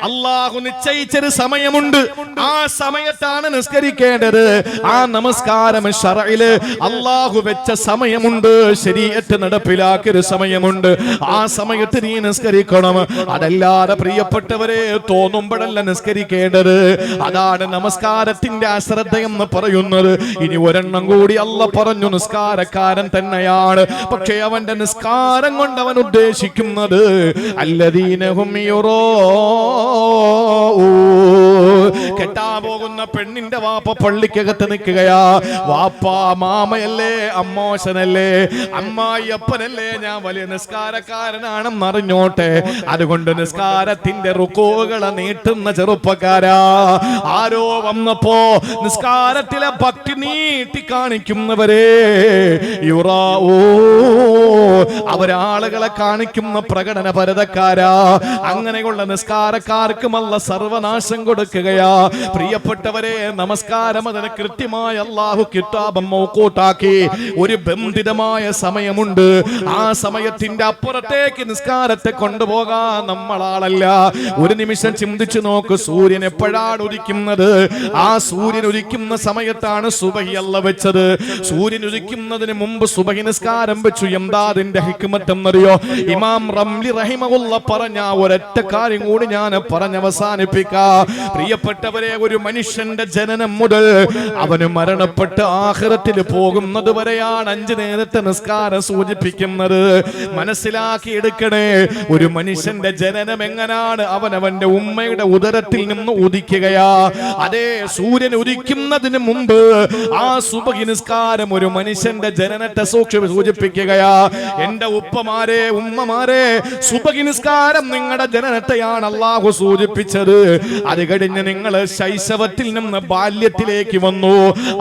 അല്ലാഹു നിശ്ചയിച്ചൊരു സമയമുണ്ട്. ആ സമയത്താണ് നിസ്കരിക്കേണ്ടത്. ആ നമസ്കാരം ശറഇല് അല്ലാഹു വെച്ച സമയമുണ്ട്. ശരീഅത്ത് നടപ്പിലാക്കിയൊരു സമയമുണ്ട്. ആ സമയത്ത് നീ നിസ്കരിക്കണം. അതല്ലാതെ പ്രിയപ്പെട്ടവരെ, തോന്നുമ്പോഴല്ല നിസ്കരിക്കേണ്ടത്. അതാണ് നമസ്കാരത്തിന്റെ അശ്രദ്ധയെന്ന് പറയുന്നത്. ഇനി ഒരെണ്ണം കൂടി അല്ല പറഞ്ഞു, നിസ്കാരക്കാരൻ തന്നെയാണ്. പക്ഷേ അവന്റെ നിസ്കാരം കൊണ്ട് അവൻ ഉദ്ദേശിക്കുന്നത് അല്ലദീനഹും കെട്ടാൻ പോകുന്ന പെണ്ണിന്റെ വാപ്പ പള്ളിക്കകത്ത് നിൽക്കുകയാ. വാപ്പ മാമയല്ലേ, അമ്മോശനല്ലേ, അമ്മായി അപ്പനല്ലേ, ഞാൻ വലിയ നിസ്കാരക്കാരനാണെന്ന് അറിഞ്ഞോട്ടെ. അതുകൊണ്ട് നിസ്കാരത്തിന്റെ റുക്കോകളെ നീട്ടുന്ന ചെറുപ്പക്കാരാ. ആരോ വന്നപ്പോ നിസ്കാരത്തിലെ ഭക്തി നീട്ടി കാണിക്കുന്നവരെ അവരാളുകളെ കാണിക്കുന്ന പ്രകടനപരതക്കാരാ. അങ്ങനെയുള്ള നിസ്കാരക്കാർക്കും അല്ല സർവനാശം കൊടുക്കുകയാ. പ്രിയപ്പെട്ടവരെ, നമസ്കാരം അതിന് കൃത്യമായ അല്ലാഹു കിതാബ് മൗഖൂത്താക്കി ഒരു ബന്ധിതമായ സമയമുണ്ട്. ആ സമയത്തിന്റെ അപ്പുറത്തേക്ക് നിസ്കാരത്തെ കൊണ്ടുപോകാൻ നമ്മളാളല്ല. ഒരു നിമിഷം ചിന്തിച്ചു നോക്ക്, സൂര്യൻ എപ്പോഴാണ് ഉദിക്കുന്നത്? ആ സൂര്യൻ ഉദിക്കുന്ന സമയത്താണ് സുബഹി അല്ല വെച്ചത്. സൂര്യൻ ഉദിക്കുന്നതിന് മുമ്പ് സുബഹി നിസ്കാരം വെച്ചു. എന്താ അതിന്റെ ഹിക്മത്ത് എന്നറിയോ? ഇമാം റംലി റഹിമഹുല്ല പറഞ്ഞ ഒരൊറ്റ കാര്യം കൂടി ഞാൻ പറഞ്ഞവസാനിപ്പിക്കാം. പ്രിയപ്പെട്ടവരെ, ഒരു മനുഷ്യന്റെ ജനനം മുതൽ അവന് മരണപ്പെട്ട് ആഖിറത്തിൽ പോകുന്നത് വരെയാണ് 5 നേരത്തെ നിസ്കാരം സൂചിപ്പിക്കുന്നത്. മനസ്സിലാക്കി എടുക്കണേ. ഒരു മനുഷ്യന്റെ ജനനം എങ്ങനാണ്? അവനവന്റെ ഉമ്മയുടെ ഉദരത്തിൽ നിന്ന് ഉദിക്കുകയാ. അതേ, സൂര്യൻ ഉദിക്കുന്നതിന് മുമ്പ് ആ സുബഹി നിസ്കാരം ഒരു മനുഷ്യന്റെ ജനനത്തെ സൂചിപ്പിക്കുകയാ. എന്റെ ഉപ്പമാരെ, ഉമ്മമാരെ, സുബഹി നിസ്കാരം നിങ്ങളുടെ ജനനത്തെയാണ് അല്ലാഹു സൂചിപ്പിച്ചത്. അത് കഴിഞ്ഞ് നിങ്ങൾ ശൈശവത്തിൽ നിന്ന് ബാല്യത്തിലേക്ക് വന്നു.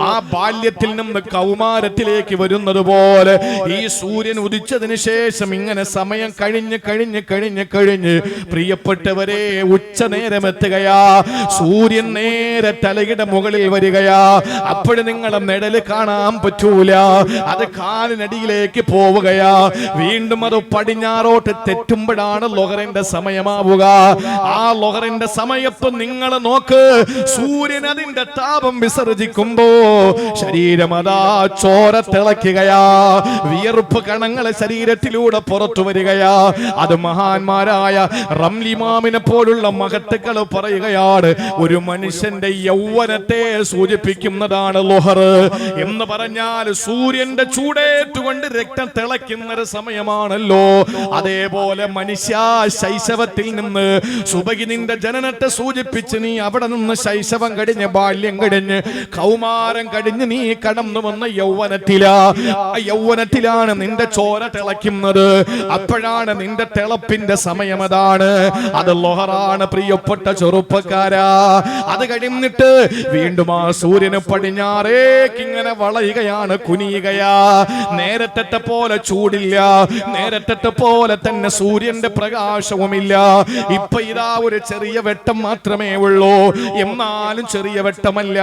ആ ബാല്യത്തിൽ നിന്ന് കൗമാരത്തിലേക്ക് വരുന്നത് പോലെ ഈ സൂര്യൻ ഉദിച്ചതിന് ശേഷം ഇങ്ങനെ സമയം കഴിഞ്ഞ് പ്രിയപ്പെട്ടവരെ, ഉച്ച നേരം എത്തുകയാ. സൂര്യൻ നേരെ തലയുടെ മുകളിൽ വരികയാ. അപ്പോഴും നിങ്ങളെ നിഴല് കാണാൻ പറ്റൂല. അത് കാലിനടിയിലേക്ക് പോവുകയാ. വീണ്ടും അത് പടിഞ്ഞാറോട്ട് തെറ്റുമ്പോഴാണ് ലൊഹറിന്റെ സമയമാവുക. ആ ലൊഹറിന്റെ സമയത്ത് നിങ്ങൾ നോക്ക്, സൂര്യൻ അതിന്റെ താപം വിസർജിക്കുമ്പോ ശരീരം അതാ ചോര തിളയ്ക്കുകയാ. വിയർപ്പ് കണങ്ങളെ ശരീരത്തിലൂടെ പുറത്തു വരികയാ. അത് മഹാന്മാരായ റംലിമാമിനെ പോലുള്ള മഹത്തുക്കൾ പറയുകയാണ്, ഒരു മനുഷ്യന്റെ യൗവനത്തെ സൂചിപ്പിക്കുന്നതാണ് ലൊഹർ എന്ന് പറഞ്ഞാൽ സൂര്യന്റെ ചൂടേറ്റുകൊണ്ട് രക്തം തിളയ്ക്കുന്ന ഒരു സമയമാണല്ലോ. അതേപോലെ മനുഷ്യ ശൈശവത്തിൽ നിന്ന് സുബഹി നിന്റെ ജനനത്തെ സൂചിപ്പിച്ച് നീ അവിടെ നിന്ന് ശൈശവം കഴിഞ്ഞ് ബാല്യം കഴിഞ്ഞ് കൗമാരം കഴിഞ്ഞ് നീ കടന്നു വന്ന യൗവനത്തിലാണ് നിന്റെ ചോര തിളയ്ക്കുന്നത്. അപ്പോഴാണ് നിന്റെ തിളപ്പിന്റെ സമയം. അതാണ്, അത് ലൊഹറാണ് പ്രിയപ്പെട്ട ചെറുപ്പക്കാരാ. അത് കഴിഞ്ഞിട്ട് വീണ്ടും ആ സൂര്യന് പടിഞ്ഞാറേക്ക് ഇങ്ങനെ വളയുകയാണ്, കുനിയുകയാ. നേരത്തെ പോലെ ചൂടില്ല, നേരത്തെ പോലെ തന്നെ സൂര്യന്റെ പ്രകാശവുമില്ല. ഇപ്പൊ ഇതാ ഒരു ചെറിയ വെട്ടം മാത്രമേ ഉള്ളൂ. എന്നാലും ചെറിയ വെട്ടമല്ല,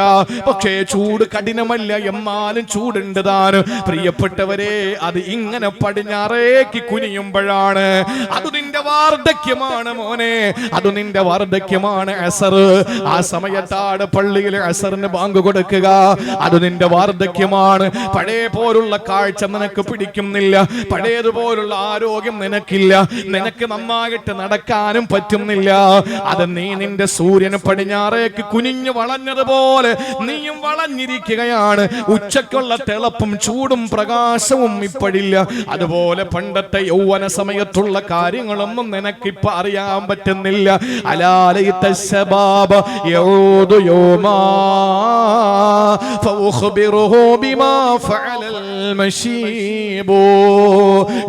പക്ഷേ ചൂട് കഠിനമല്ല, എന്നാലും ചൂടുണ്ട് താനും. പ്രിയപ്പെട്ടവരെ, അത് ഇങ്ങനെ പടിഞ്ഞാറേക്ക് കുനിയുമ്പോഴാണ്, അത് നിന്റെ വാർദ്ധക്യമാണ് മോനെ, അത് നിന്റെ വാർദ്ധക്യമാണ്. അസർ, ആ സമയത്താണ് പള്ളിയിൽ അസറിന് ബാങ്ക് കൊടുക്കുക, അത് നിന്റെ വാർദ്ധക്യമാണ്. പഴയ പോലുള്ള കാഴ്ച നിനക്ക് പിടിക്കുന്നില്ല, പഴയതുപോലുള്ള ആരോഗ്യം നിനക്കില്ല, നിനക്ക് നന്നായിട്ട് നടക്കാനും പറ്റുന്നില്ല. അത് നീ നിന്റെ സൂര്യന് പടിഞ്ഞാറേക്ക് കുനിഞ്ഞു വളഞ്ഞതുപോലെ നീയും വളഞ്ഞിരിക്കുകയാണ്. ഉച്ചക്കുള്ള തിളപ്പും ചൂടും പ്രകാശവും ഇപ്പോഴില്ല. അതുപോലെ പണ്ടത്തെ യൗവന സമയത്തുള്ള കാര്യങ്ങളൊന്നും നിനക്കിപ്പോ അറിയാൻ പറ്റുന്നില്ല. അലാലൈത ശബാബ യഊദു യൗമാ ഫഉഖ്ബിറുഹു ബിമാ ഫഅലൽ മശീബു.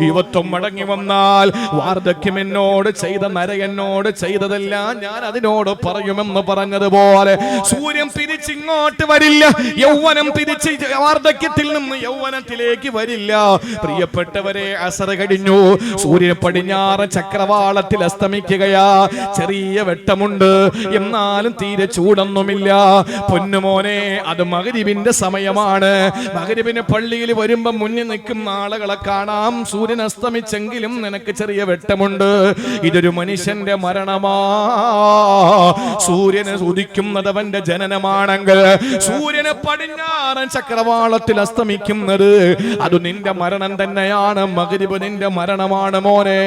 യുവത്വം മടങ്ങി വന്നാൽ വാർദ്ധക്യം എന്നോട് ചെയ്ത നരകനോട് ചെയ്തതെല്ലാം ഞാൻ അതിനോട് പറയുമെന്ന് പറഞ്ഞതുപോലെ സൂര്യൻ തിരിച്ചിങ്ങോട്ട് വരില്ല, യൗവനം തിരിച്ച് വാർദ്ധക്യത്തിൽ നിന്ന് യൗവനത്തിലേക്ക് വരില്ല. പ്രിയപ്പെട്ടവരെ, അസർ കഴിഞ്ഞു, സൂര്യൻ പടിഞ്ഞാറ് ചക്രവാളത്തിൽ അസ്തമിക്കുകയാ. ചെറിയ വെട്ടമുണ്ട്, എന്നാലും തീരെ ചൂടൊന്നുമില്ല. പൊന്നുമോനെ, അത് മഗ്‌രിബിന്റെ സമയമാണ്. മഗ്‌രിബിന് പള്ളിയിൽ വരുമ്പോ മുന്നിൽ നിൽക്കുന്ന ആളുകളെ കാണാം, സൂര്യൻ അസ്തമിച്ചെങ്കിലും നിനക്ക് ചെറിയ വെട്ടമുണ്ട്. ഇതൊരു മനുഷ്യന്റെ മരണമാ. സൂര്യന് ഉദിക്കുന്നത് അവന്റെ ജനനമാണെങ്കിൽ സൂര്യന് പടിഞ്ഞാറൻ ചക്രവാളത്തിൽ അസ്തമിക്കുന്നത് അത് നിന്റെ മരണം തന്നെയാണ്. മഗ്‌രിബ് നിന്റെ മരണമാണ് മോനെ.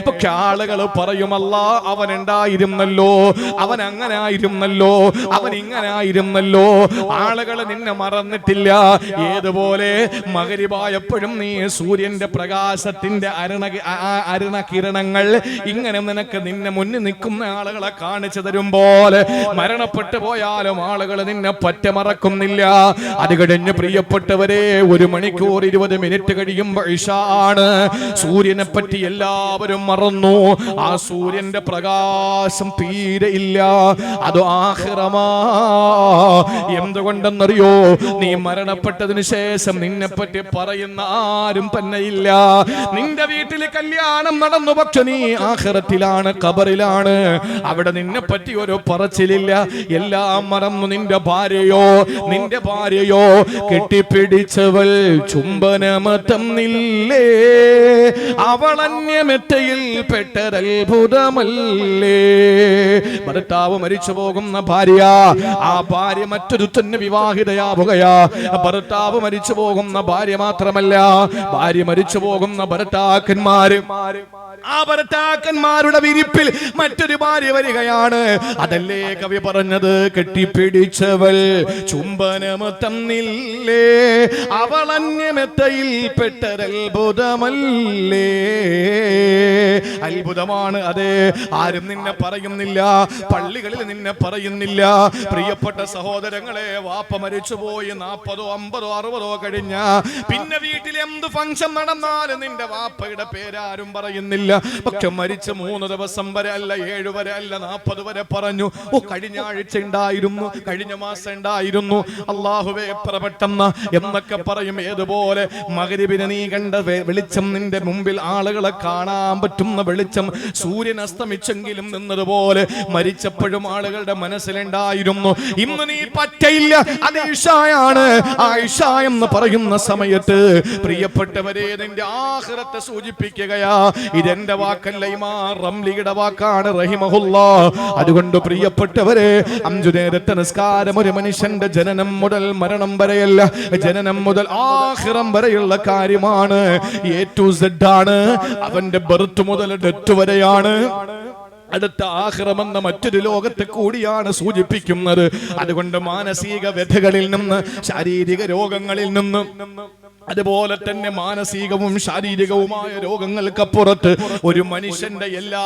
പക്ഷെ ആളുകൾ പറയുമല്ല, അവൻ ഉണ്ടായിരുന്നല്ലോ, അവൻ അങ്ങനെ ആയിരുന്നല്ലോ, അവൻ ഇങ്ങനെ ആയിരുന്നല്ലോ. ആളുകൾ നിന്നെ മറന്നിട്ടില്ല. ഏതുപോലെ മഗ്‌രിബായപ്പോഴും നീ സൂര്യന്റെ പ്രകാശത്തിന്റെ അരുണകിരണങ്ങൾ ഇങ്ങനെ നിനക്ക് നിന്നെ മുന്നിൽ നിൽക്കുന്ന ആളുകളെ കാണിച്ചു തരുമ്പോൾ മരണപ്പെട്ടു പോയാലും ആളുകൾ നിന്നെ പറ്റമറക്കുന്നില്ല. അത് കഴിഞ്ഞ് പ്രിയപ്പെട്ടവരെ, 1 മണിക്കൂർ 20 മിനിറ്റ് കഴിയുമ്പോൾ ഇശാ ആണ്. സൂര്യനെ പറ്റി എല്ലാവരും മറന്നു. ആ സൂര്യന്റെ പ്രകാശം തീരെ ഇല്ല, അത് ആഖിറമാ. എന്തുകൊണ്ടെന്നറിയോ? നീ മരണപ്പെട്ടതിന് ശേഷം നിന്നെ പറ്റി പറയുന്ന ആരും തന്നെ ഇല്ല. നിന്റെ വീട്ടിൽ കല്യാണം നടന്നു, പക്ഷെ നീ ആഖിറത്തിലാണ്, ഖബറിലാണ്. അവിടെ നിന്നെ പറ്റി ഒരു പറച്ചിലില്ല. എല്ലാം മറന്നു. നിന്റെ ഭാര്യയോ കെട്ടിപ്പിടിച്ചവൾ ചുംബനമതന്നില്ലേ, അവളന്യമെത്തയിൽ പെട്ടൊരത്ഭുതമല്ലേ. ഭർത്താവ് മരിച്ചു പോകുന്ന ഭാര്യ, ആ ഭാര്യ മറ്റൊരു തന്നെ വിവാഹിതയാവുകയാ. ഭർത്താവ് മരിച്ചു പോകുന്ന ഭാര്യ മാത്രമല്ല, ഭാര്യ മരിച്ചു പോകുന്ന ഭർത്താക്കന്മാര്, ആ ഭർത്താക്കന്മാരുടെ വിരിപ്പിൽ മറ്റൊരു ഭാര്യ വരികയാണ്. അതല്ലേ കവി പറഞ്ഞത്, കെട്ടിപ്പിടിച്ചവൾ ചുംബനമതന്നില്ലേ, അവളന്യമെത്തയിൽ പെട്ടൊരത്ഭുതമല്ലേ. അത്ഭുതമാണ്. അതെ, ആരും നിന്നെ പറയുന്നില്ല, പള്ളികളിൽ നിന്നെ പറയുന്നില്ല. പ്രിയപ്പെട്ട സഹോദരങ്ങളെ, വാപ്പ മരിച്ചുപോയി 40, 50, 60 കഴിഞ്ഞ പിന്നെ വീട്ടിൽ എന്ത് ഫംഗ്ഷൻ നടന്നാലും നിന്റെ വാപ്പയുടെ പേരാരും പറയുന്നില്ല. പക്ഷെ മരിച്ച 3 ദിവസം വരെ അല്ല, 7 വരെ അല്ല, 40 വരെ പറഞ്ഞു. ഓ, കഴിഞ്ഞ ആഴ്ച ഉണ്ടായിരുന്നു, കഴിഞ്ഞ മാസം ഉണ്ടായിരുന്നു, അല്ലാഹുവേ എത്ര പെട്ടെന്ന് എന്നൊക്കെ പറയും. ഏതുപോലെ മഗ്‌രിബിനെ നീ കണ്ട വെളിച്ചം, നിന്റെ മുമ്പിൽ ആളുകളെ കാണാൻ പറ്റുന്ന വെളിച്ചം, സൂര്യൻ അസ്തമിച്ചെങ്കിലും നിന്നതുപോലെ മരിച്ചപ്പോഴും ആളുകളുടെ മനസ്സിലുണ്ടായിരുന്നു. ഇന്ന് നീ പറ്റയില്ല, അത് ഇശായാണ്. ആ ഇശാ എന്ന് പറയുന്ന സമയത്ത് പ്രിയപ്പെട്ടവരെ, നിന്റെ ആഖിറത്തെ സൂചിപ്പിക്കുകയാ. ഇതെന്റെ വാക്കല്ല, ഇമാം റംലിയുടെ വാക്കാണ് റഹിമഹുല്ലാഹ്. അതുകൊണ്ട് പ്രിയപ്പെട്ടവരെ, 5 നേരത്തെ നിസ്കാരം ഒരു മനുഷ്യന്റെ ജനനം മുതൽ മരണം വരെയല്ല, ജനനം മുതൽ ആഖിറം വരെയുള്ള കാര്യമാണ്. A to Z ആണ്. അവന്റെ ബർത്ത് മുതൽ ഡെത്ത് വരെയാണ്. അടുത്ത ആഖിറമെന്ന മറ്റൊരു ലോകത്തെ കൂടിയാണ് സൂചിപ്പിക്കുന്നത്. അതുകൊണ്ട് മാനസിക വ്യഥകളിൽ നിന്ന്, ശാരീരിക രോഗങ്ങളിൽ നിന്ന്, അതുപോലെ തന്നെ മാനസികവും ശാരീരികവുമായ രോഗങ്ങൾക്കപ്പുറത്ത് ഒരു മനുഷ്യന്റെ എല്ലാ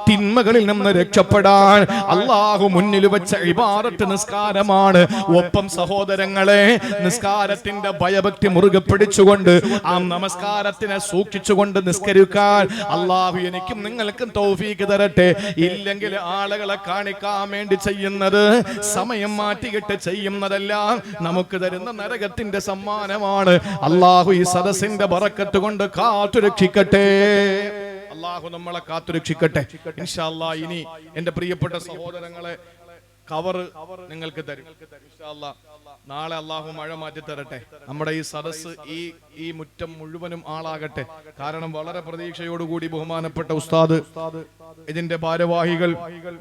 തിന്മകളിൽ നിന്ന് രക്ഷപ്പെടാൻ അല്ലാഹു മുന്നിൽ വെച്ച ഇബാദത്ത് നിസ്കാരമാണ്. ഒപ്പം സഹോദരങ്ങളെ, നിസ്കാരത്തിന്റെ ഭയഭക്തി മുറുകെ പിടിച്ചുകൊണ്ട് ആ നമസ്കാരത്തിനെ സൂക്ഷിച്ചുകൊണ്ട് നിസ്കരിക്കാൻ അല്ലാഹു എനിക്കും നിങ്ങൾക്കും തൗഫീഖ് തരട്ടെ. ഇല്ലെങ്കിൽ ആളുകളെ കാണിക്കാൻ വേണ്ടി ചെയ്യുന്നത്, സമയം മാറ്റിയിട്ട് ചെയ്യുന്നതെല്ലാം നമുക്ക് തരുന്ന നരകത്തിന്റെ സമ്മാനമാണ്. അല്ലാഹു ഈ സദസ്സിന്റെ ബറക്കത്ത് കൊണ്ട് കാത്തുരക്ഷിക്കട്ടെ. അല്ലാഹു നമ്മളെ കാത്തുരക്ഷിക്കട്ടെ ഇൻഷാ അല്ലാഹ്. ഇനി എന്റെ പ്രിയപ്പെട്ട സഹോദരങ്ങളെ, കവറ് നിങ്ങൾക്ക് തരും. ഇൻഷാ അല്ലാഹ് നാളെ അള്ളാഹു മഴ മാറ്റി തരട്ടെ. നമ്മുടെ ഈ സദസ്സ് ഈ മുറ്റം മുഴുവനും ആളാകട്ടെ. കാരണം വളരെ പ്രതീക്ഷയോടുകൂടി ബഹുമാനപ്പെട്ട ഉസ്താദ്, ഇതിന്റെ ഭാരവാഹികൾ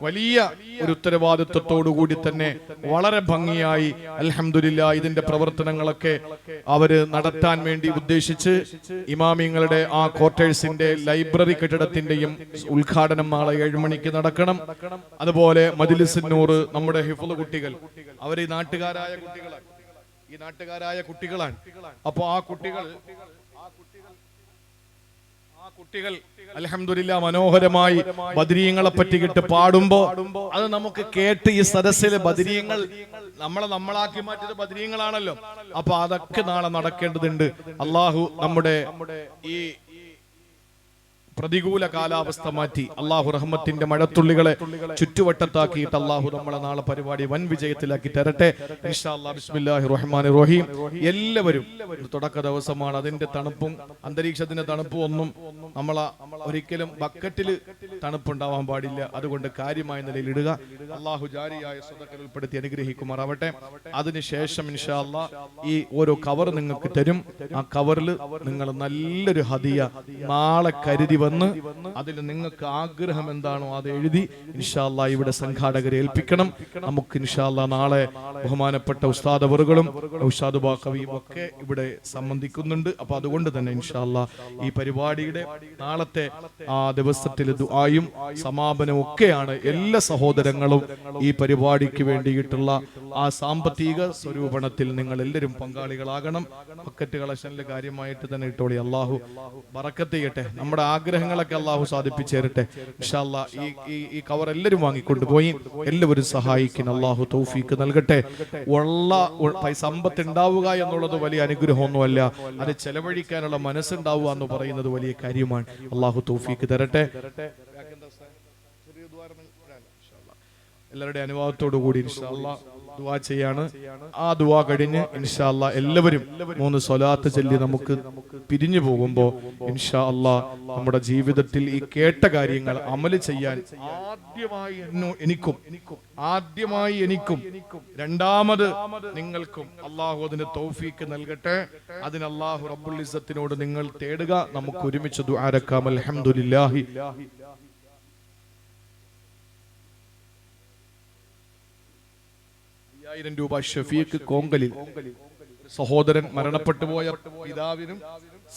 വലിയ ഒരു ഉത്തരവാദിത്വത്തോടുകൂടി തന്നെ വളരെ ഭംഗിയായി അൽഹംദുലില്ലാഹ് ഇതിന്റെ പ്രവർത്തനങ്ങളൊക്കെ അവര് നടത്താൻ വേണ്ടി ഉദ്ദേശിച്ച് ഇമാമിങ്ങളുടെ ആ ക്വാർട്ടേഴ്സിന്റെ ലൈബ്രറി കെട്ടിടത്തിന്റെയും ഉദ്ഘാടനം നാളെ 7 മണിക്ക് നടക്കണം. അതുപോലെ മജ്ലിസുൻ നൂർ നമ്മുടെ ഹിഫ്ള് കുട്ടികൾ, അവർ ഈ നാട്ടുകാരായ കുട്ടികളാണ്. അപ്പൊ ആ കുട്ടികൾ അൽഹംദുലില്ലാഹ് മനോഹരമായി ബദരീങ്ങളെ പറ്റിയിട്ട് പാടുമ്പോ അത് നമുക്ക് കേട്ട് ഈ സദസ്സിലെ ബദരീങ്ങൾ നമ്മളാക്കി മാറ്റിയത് ബദരീങ്ങളാണല്ലോ. അപ്പൊ അതൊക്കെ നാളെ നടക്കേണ്ടതുണ്ട്. അള്ളാഹു നമ്മുടെ ഈ പ്രതികൂല കാലാവസ്ഥ മാറ്റി അള്ളാഹു റഹ്മത്തിന്റെ മഴത്തുള്ളികളെ ചുറ്റുവട്ടത്താക്കിയിട്ട് അള്ളാഹു നമ്മളെ നാളെ പരിപാടി വൻ വിജയത്തിലാക്കി തരട്ടെ ഇൻഷാ അല്ലാഹ്. ബിസ്മില്ലാഹിർ റഹ്മാനിർ റഹീം. എല്ലാവരും തുടക്ക ദിവസമാണ്, അതിന്റെ തണുപ്പും അന്തരീക്ഷത്തിന്റെ തണുപ്പും ഒന്നും ഒരിക്കലും ബക്കറ്റിൽ തണുപ്പുണ്ടാവാൻ പാടില്ല. അതുകൊണ്ട് കാര്യമായ നിലയിൽ ഇടുക. അള്ളാഹു ജാരിയായ സ്വതക്കൽ ഉൾപ്പെടുത്തി അനുഗ്രഹിക്കുമാറാവട്ടെ. അതിനുശേഷം ഇൻഷാ അല്ലാഹ് ഈ ഓരോ കവർ നിങ്ങൾക്ക് തരും. ആ കവറിൽ നിങ്ങൾ നല്ലൊരു ഹദിയ നാളെ കരുതി വന്ന് അതിൽ നിങ്ങൾക്ക് ആഗ്രഹം എന്താണോ അത് എഴുതി ഇൻഷാ അല്ലാഹ് ഇവിടെ സംഘാടകരെ ഏൽപ്പിക്കണം. നമുക്ക് ഇൻഷാ അല്ലാഹ് നാളെ ബഹുമാനപ്പെട്ട ഉസ്താദ് അവറുകളും ഉസ്താദ് ബാഖവിയും ഒക്കെ ഇവിടെ സംബന്ധിക്കുന്നുണ്ട്. അപ്പൊ അതുകൊണ്ട് തന്നെ ഇൻഷാ അല്ലാഹ് ഈ പരിപാടിയുടെ നാളത്തെ ആ ദിവസത്തിൽ ദുആയും സമാപനവും ഒക്കെയാണ്. എല്ലാ സഹോദരങ്ങളും ഈ പരിപാടിക്ക് വേണ്ടിയിട്ടുള്ള ആ സാമ്പത്തിക സ്വരൂപണത്തിൽ നിങ്ങൾ എല്ലാവരും പങ്കാളികളാകണം. ബക്കറ്റ് കളക്ഷനിൽ കാര്യമായിട്ട് തന്നെ ഇട്ടോളി. അള്ളാഹു ബറക്കത്ത് ചെയ്യട്ടെ. നമ്മുടെ ആഗ്രഹങ്ങളൊക്കെ അള്ളാഹു സാധിപ്പിച്ചു തരട്ടെ ഇൻഷാ അല്ലാഹ്. ഈ കവർ എല്ലാവരും വാങ്ങിക്കൊണ്ടുപോയി എല്ലാവരും സഹായിക്കുന്ന അള്ളാഹു തൗഫീക്ക് നൽകട്ടെ. സമ്പത്ത് ഉണ്ടാവുക എന്നുള്ളത് വലിയ അനുഗ്രഹമൊന്നുമല്ല, അത് ചെലവഴിക്കാനുള്ള മനസ്സുണ്ടാവുക എന്ന് പറയുന്നത് വലിയ കാര്യമാണ്. അള്ളാഹു തൗഫീക്ക് തരട്ടെ. എല്ലാവരുടെ അനുഭവത്തോടു കൂടി ഇൻഷാ അല്ലാഹ് ദുആ ചെയ്യാണ്. ആ ദുആ കഴിഞ്ഞ് ഇൻഷാ അല്ലാഹ് എല്ലാവരും 3 സ്വലാത്ത് ചൊല്ലി നമുക്ക് പിരിഞ്ഞു പോകുമ്പോൾ ഇൻഷാ അല്ലാഹ് നമ്മുടെ ജീവിതത്തിൽ ഈ കേട്ട കാര്യങ്ങൾ അമല് ചെയ്യാൻ ആദ്യമായി എനിക്കും രണ്ടാമത് നിങ്ങൾക്കും അള്ളാഹു അതിന് തൗഫീക്ക് നൽകട്ടെ. അതിന് അള്ളാഹു റബ്ബുൽ ഇസ്സത്തിനോട് നിങ്ങൾ തേടുക. നമുക്ക് ഒരുമിച്ച് ദുആരക്കാം. അൽഹംദുലില്ലാഹി. 5000 രൂപ ഷഫീഖ് കോങ്കലിൽ സഹോദരൻ മരണപ്പെട്ടു പോയ പിതാവിനും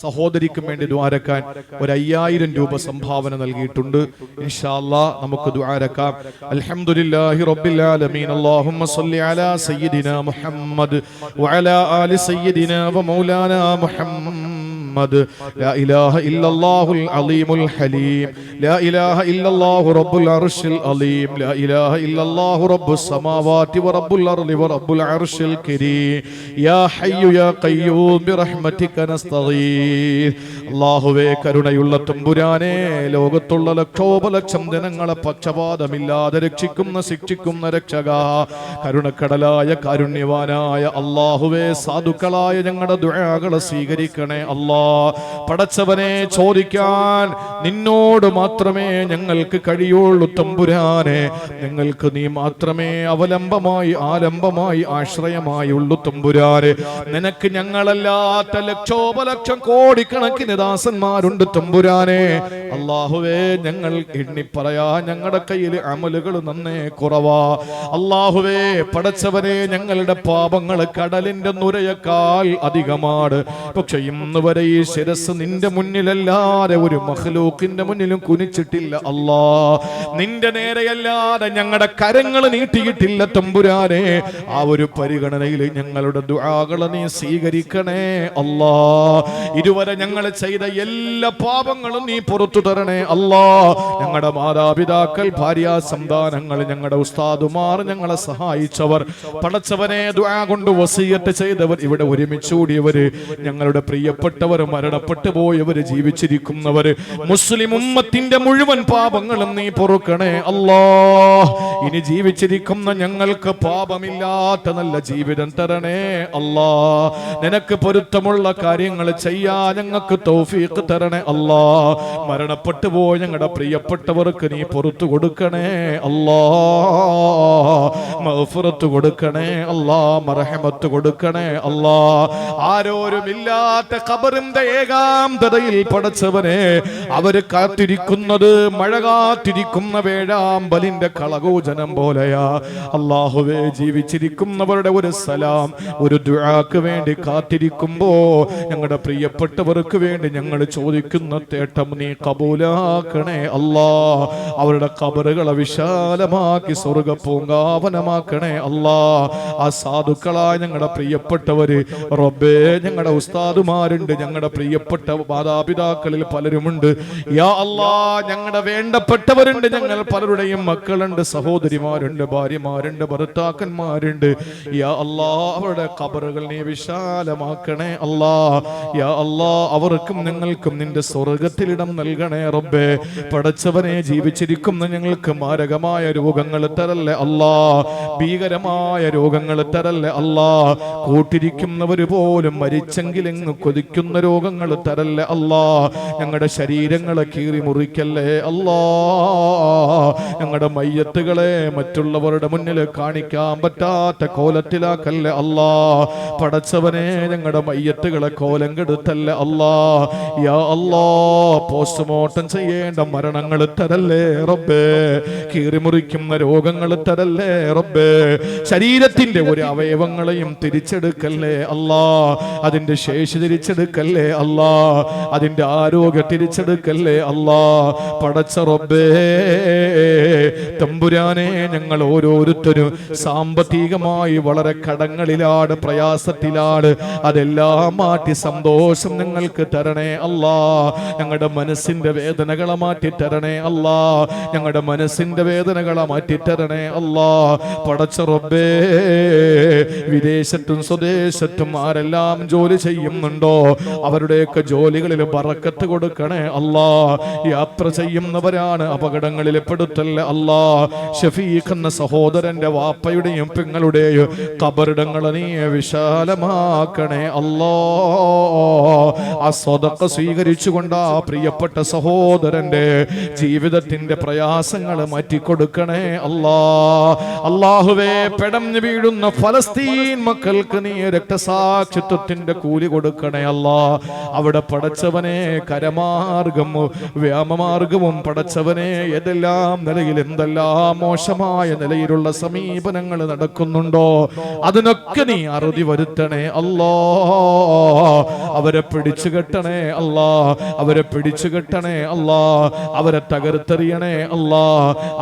സഹോദരിക്കും വേണ്ടി ദുആരക്കാൻ 5000 രൂപ സംഭാവന നൽകിയിട്ടുണ്ട്. ഇൻഷാ അല്ലാഹ് നമുക്ക് ദുആരക്കാം. അൽഹംദുലില്ലാഹി റബ്ബിൽ ആലമീൻ. അല്ലാഹുമ്മ സ്വല്ലി അലാ സയ്യിദിനാ മുഹമ്മദ് വഅലാ ആലി സയ്യിദിനാ വമൗലാനാ മുഹമ്മദ്. ലാ ഇലാഹ ഇല്ലല്ലാഹുൽ അലീമുൽ ഹലീം. ലാ ഇലാഹ ഇല്ലല്ലാഹു റബ്ബുൽ അർശിൽ അലീം. ലാ ഇലാഹ ഇല്ലല്ലാഹു റബ്ബുസ് സമാവാതി വറബ്ബുൽ അർളി വറബ്ബുൽ അർശിൽ കരീം. യാ ഹയ്യു യാ ഖയ്യൂം ബിറഹ്മതിക നസ്തഗീസ്. അല്ലാഹുവേ കരുണയുള്ള തമ്പുരാനെ, ലോകത്തുള്ള ലക്ഷോപലക്ഷം ജനങ്ങളെ പക്ഷപാതമില്ലാതെ രക്ഷിക്കുന്ന ശിക്ഷിക്കുന്ന രക്ഷക, കരുണക്കടലായ കാരുണ്യവാനായ അല്ലാഹുവേ, സാധുക്കളായ ഞങ്ങളുടെ ദുആകളെ സ്വീകരിക്കണേ അല്ലാ. പടച്ചവനെ, ചോദിക്കാൻ നിന്നോട് മാത്രമേ ഞങ്ങൾക്ക് കഴിയുള്ളൂ തമ്പുരാനെ. ഞങ്ങൾക്ക് നീ മാത്രമേ അവലംബമായി ആലംബമായി ആശ്രയമായി ഉള്ളൂ തമ്പുരാനെ. നിനക്ക് ഞങ്ങളല്ലാത്ത ലക്ഷോപലക്ഷം കോടിക്കണക്കിന് ദാസന്മാരുണ്ട് തമ്പുരാനെ. അല്ലാഹുവേ, ഞങ്ങൾ എണ്ണി പറയാ ഞങ്ങളുടെ കയ്യിൽ അമലുകൾ നന്നേ കുറവാ. അല്ലാഹുവേ പടച്ചവനെ, ഞങ്ങളുടെ പാപങ്ങൾ കടലിന്റെ നുരയേക്കാൾ അധികമാണ്. പക്ഷെ ഇന്ന് വരെ ഈ ശിരസ് നിന്റെ മുന്നിലല്ലാതെ ഒരു മഖ്ലൂക്കിന്റെ മുന്നിലും കുനിച്ചിട്ടില്ല അല്ലാ. നിന്റെ നേരെയല്ലാതെ ഞങ്ങളുടെ കരങ്ങൾ നീട്ടിയിട്ടില്ല തമ്പുരാനെ. ആ ഒരു പരിഗണനയിൽ ഞങ്ങളുടെ ദുആകളെ നീ സ്വീകരിക്കണേ അല്ലാ. ഇതുവരെ ഞങ്ങൾ ചെയ്ത എല്ലാ പാപങ്ങളും നീ പുറത്തു തരണേ അല്ലാ. ഞങ്ങളുടെ മാതാപിതാക്കൾ, ഭാര്യ, സന്താനങ്ങൾ, ഞങ്ങളുടെ ഉസ്താദുമാർ, ഞങ്ങളെ സഹായിച്ചവർ, പടച്ചവനെ ദുആ കൊണ്ട് വസിയത്ത് ചെയ്തവർ, ഇവിടെ ഒരുമിച്ച് കൂടിയവര്, ഞങ്ങളുടെ പ്രിയപ്പെട്ടവർ മരണപ്പെട്ടു പോയവര് ജീവിച്ചിരിക്കുന്നവര് മുസ്ലിം ഉമ്മത്തിന്റെ മുഴുവൻ പാപങ്ങളും നീ പൊറുക്കണേ അല്ലാ. ഇനി ജീവിച്ചിരിക്കുന്ന ഞങ്ങൾക്ക് പാപമില്ലാത്ത നല്ല ജീവിതം തരണേ അല്ലാ. നിനക്ക് പൊരുത്തമുള്ള കാര്യങ്ങൾ ചെയ്യാൻ ഞങ്ങൾക്ക് തൗഫീഖ് തരണേ അല്ലാ. മരണപ്പെട്ടു പോയ ഞങ്ങളുടെ പ്രിയപ്പെട്ടവർക്ക് നീ പൊറുത്തു കൊടുക്കണേ അല്ലാ. മഗ്ഫിറത്ത് കൊടുക്കണേ അല്ലാ. മർഹമത്ത് കൊടുക്കണേ അല്ലാ. ആരോരുമില്ലാത്ത ഖബറിന്റെ ഏകാന്തതയിൽ പടച്ചവനെ അവര് കാത്തിരിക്കുന്നത് മഴ കാത്തിരിക്കുന്ന വേഴാമ്പലിന്റെ കളകൂജനം പോലെയാ അല്ലാഹുവേ. ജീവിച്ചിരിക്കുന്നവരുടെ ഒരു സലാം, ഒരു ദുആക്ക് വേണ്ടി കാത്തിരിക്കുമ്പോ ഞങ്ങളുടെ പ്രിയപ്പെട്ടവർക്ക് വേണ്ടി ഞങ്ങൾ ചോദിക്കുന്ന തേട്ടം നീ കബൂലാക്കണേ അല്ലാ. അവരുടെ ഖബറുകളെ വിശാലമാക്കി സ്വർഗ്ഗ പൂങ്കാവനമാക്കണേ അല്ലാ. ആ സാധുക്കളായ ഞങ്ങളുടെ പ്രിയപ്പെട്ടവര് റബ്ബേ, ഞങ്ങളുടെ ഉസ്താദുമാരുണ്ട്, ഞങ്ങളുടെ പ്രിയപ്പെട്ട മാതാപിതാക്കളിൽ പലരുമുണ്ട് യാ അല്ലാ. ഞങ്ങളുടെ വേണ്ടപ്പെട്ടവരുണ്ട്, ഞങ്ങൾ പലരുടെയും മക്കളുണ്ട്, സഹോദരിമാരുണ്ട്, ഭാര്യമാരുണ്ട്, ഭർത്താക്കന്മാരുണ്ട് യാ അല്ലാ. അവരുടെ ഖബറുകൾ നീ വിശാലമാക്കണേ അല്ലാ. യാ അല്ലാ, അവർക്കും ഞങ്ങൾക്കും നിന്റെ സ്വർഗത്തിലിടം നൽകണേ റബ്ബേ. പടച്ചവനെ, ജീവിച്ചിരിക്കുന്ന ഞങ്ങൾക്ക് മാരകമായ രോഗങ്ങൾ തരല്ലേ അല്ലാ. ഭീകരമായ രോഗങ്ങൾ തരല്ലേ അല്ലാ. കൂട്ടിരിക്കുന്നവര് പോലും മരിച്ചെങ്കിലെങ്ങ് കൊതിക്കുന്ന രോഗങ്ങൾ തരല്ലേ അല്ലാ. ഞങ്ങളുടെ ശരീരങ്ങളെ കീറി മുറിക്കല്ലേ അല്ലാ. ഞങ്ങളുടെ മയ്യത്തുകളെ മറ്റുള്ളവരുടെ മുന്നിൽ കാണിക്കാൻ പറ്റാത്ത കോലത്തിലാക്കല്ലേ അല്ലാ. പടച്ചവനെ, ഞങ്ങളുടെ മയ്യത്തുകളെ കോലം കെടുത്തല്ലേ അല്ലാ. യാ അല്ലാ, പോസ്റ്റ്മോർട്ടം ചെയ്യേണ്ട മരണങ്ങൾ തരല്ലേ റബ്ബേ. കീറിമുറിക്കുന്ന രോഗങ്ങൾ തരല്ലേ റബ്ബേ. ശരീരത്തിന്റെ ഒരു അവയവങ്ങളെയും തിരിച്ചെടുക്കല്ലേ അല്ലാ. അതിന്റെ ശേഷി തിരിച്ചെടുക്കല്ലേ അല്ലാ. അതിന്റെ ആരോഗ്യം തിരിച്ചെടുക്കല്ലേ അല്ലാ. പടച്ച റബ്ബേ തമ്പുരാനെ, ഞങ്ങൾ ഓരോരുത്തരും സാമ്പത്തികമായി വളരെ കടങ്ങളിലാണ്, പ്രയാസത്തിലാണ്. അതെല്ലാം മാറ്റി സന്തോഷം ഞങ്ങൾക്ക് തരണേ അല്ലാ. ഞങ്ങളുടെ മനസ്സിന്റെ വേദനകളെ മാറ്റി തരണേ അല്ലാ. ഞങ്ങളുടെ മനസ്സിന്റെ വേദനകളെ മാറ്റി തരണേ അല്ലാ. പടച്ച റബ്ബേ, വിദേശത്തും സ്വദേശത്തും ആരെല്ലാം ജോലി ചെയ്യുന്നുണ്ടോ അവരുടെയൊക്കെ ജോലികളിൽ ബറക്കത്ത് കൊടുക്കണേ അല്ലാ. യാത്ര ചെയ്യുന്നവരാണ്, അപകടങ്ങളിൽ പെടുത്തല്ലേ അല്ലാ. ഷഫീഖ് എന്ന സഹോദരന്റെ വാപ്പയുടെയും പെങ്ങളുടെയും ഖബറിടങ്ങളെ നീ വിശാലമാക്കണേ അല്ലാ. ആ സ്വതക്ക സ്വീകരിച്ചുകൊണ്ട് ആ പ്രിയപ്പെട്ട സഹോദരന്റെ ജീവിതത്തിന്റെ പ്രയാസങ്ങൾ മാറ്റിക്കൊടുക്കണേ അല്ലാ. അല്ലാഹുവേ, പെടഞ്ഞു വീഴുന്ന ഫലസ്തീൻ മക്കൾക്ക് നീ രക്തസാക്ഷിത്വത്തിന്റെ കൂലി കൊടുക്കണേ അല്ലാ. അവിടെ പടച്ചവനെ, കരമാർഗം വ്യാമമാർഗവും പടച്ചവനെ, ഏതെല്ലാം നിലയിൽ എന്തെല്ലാം മോശമായ നിലയിലുള്ള സമീപനങ്ങൾ നടക്കുന്നുണ്ടോ അതിനൊക്കെ നീ അറുതി വരുത്തണേ അല്ലാ. അവരെ പിടിച്ചു കെട്ടണേ അല്ലാ. അവരെ പിടിച്ചു കെട്ടണേ അല്ലാ. അവരെ തകർത്തെറിയണേ അല്ലാ.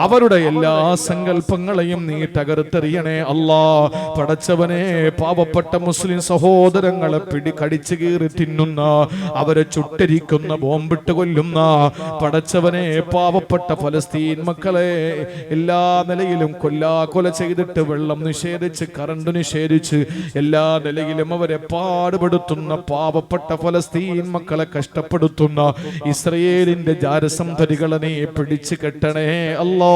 അവരുടെ എല്ലാ സങ്കല്പങ്ങളെയും നീ തകർത്തെറിയണേ അല്ലാ. പടച്ചവനെ, പാവപ്പെട്ട മുസ്ലിം സഹോദരങ്ങളെ കടിച്ചു കീറി തിന്നുന്ന, അവരെ ചുട്ടരിക്കുന്ന, ബോംബിട്ട് കൊല്ലുന്ന പടച്ചവനെ, പാവപ്പെട്ട ഫലസ്തീൻ മക്കളെ എല്ലാ നിലയിലും കൊല ചെയ്തിട്ട് വെള്ളം നിഷേധിച്ച്, കറണ്ട് നിഷേധിച്ച്, എല്ലാ നിലയിലും അവരെ പാടുപെടുത്തുന്ന പാവപ്പെട്ട ഫലസ്തീൻ മക്കളെ കഷ്ടപ്പെടുത്തുന്ന ഇസ്രയേലിന്റെ ജാരസന്ധരികളെ നീ പിടിച്ചു കെട്ടണേ അല്ലാ.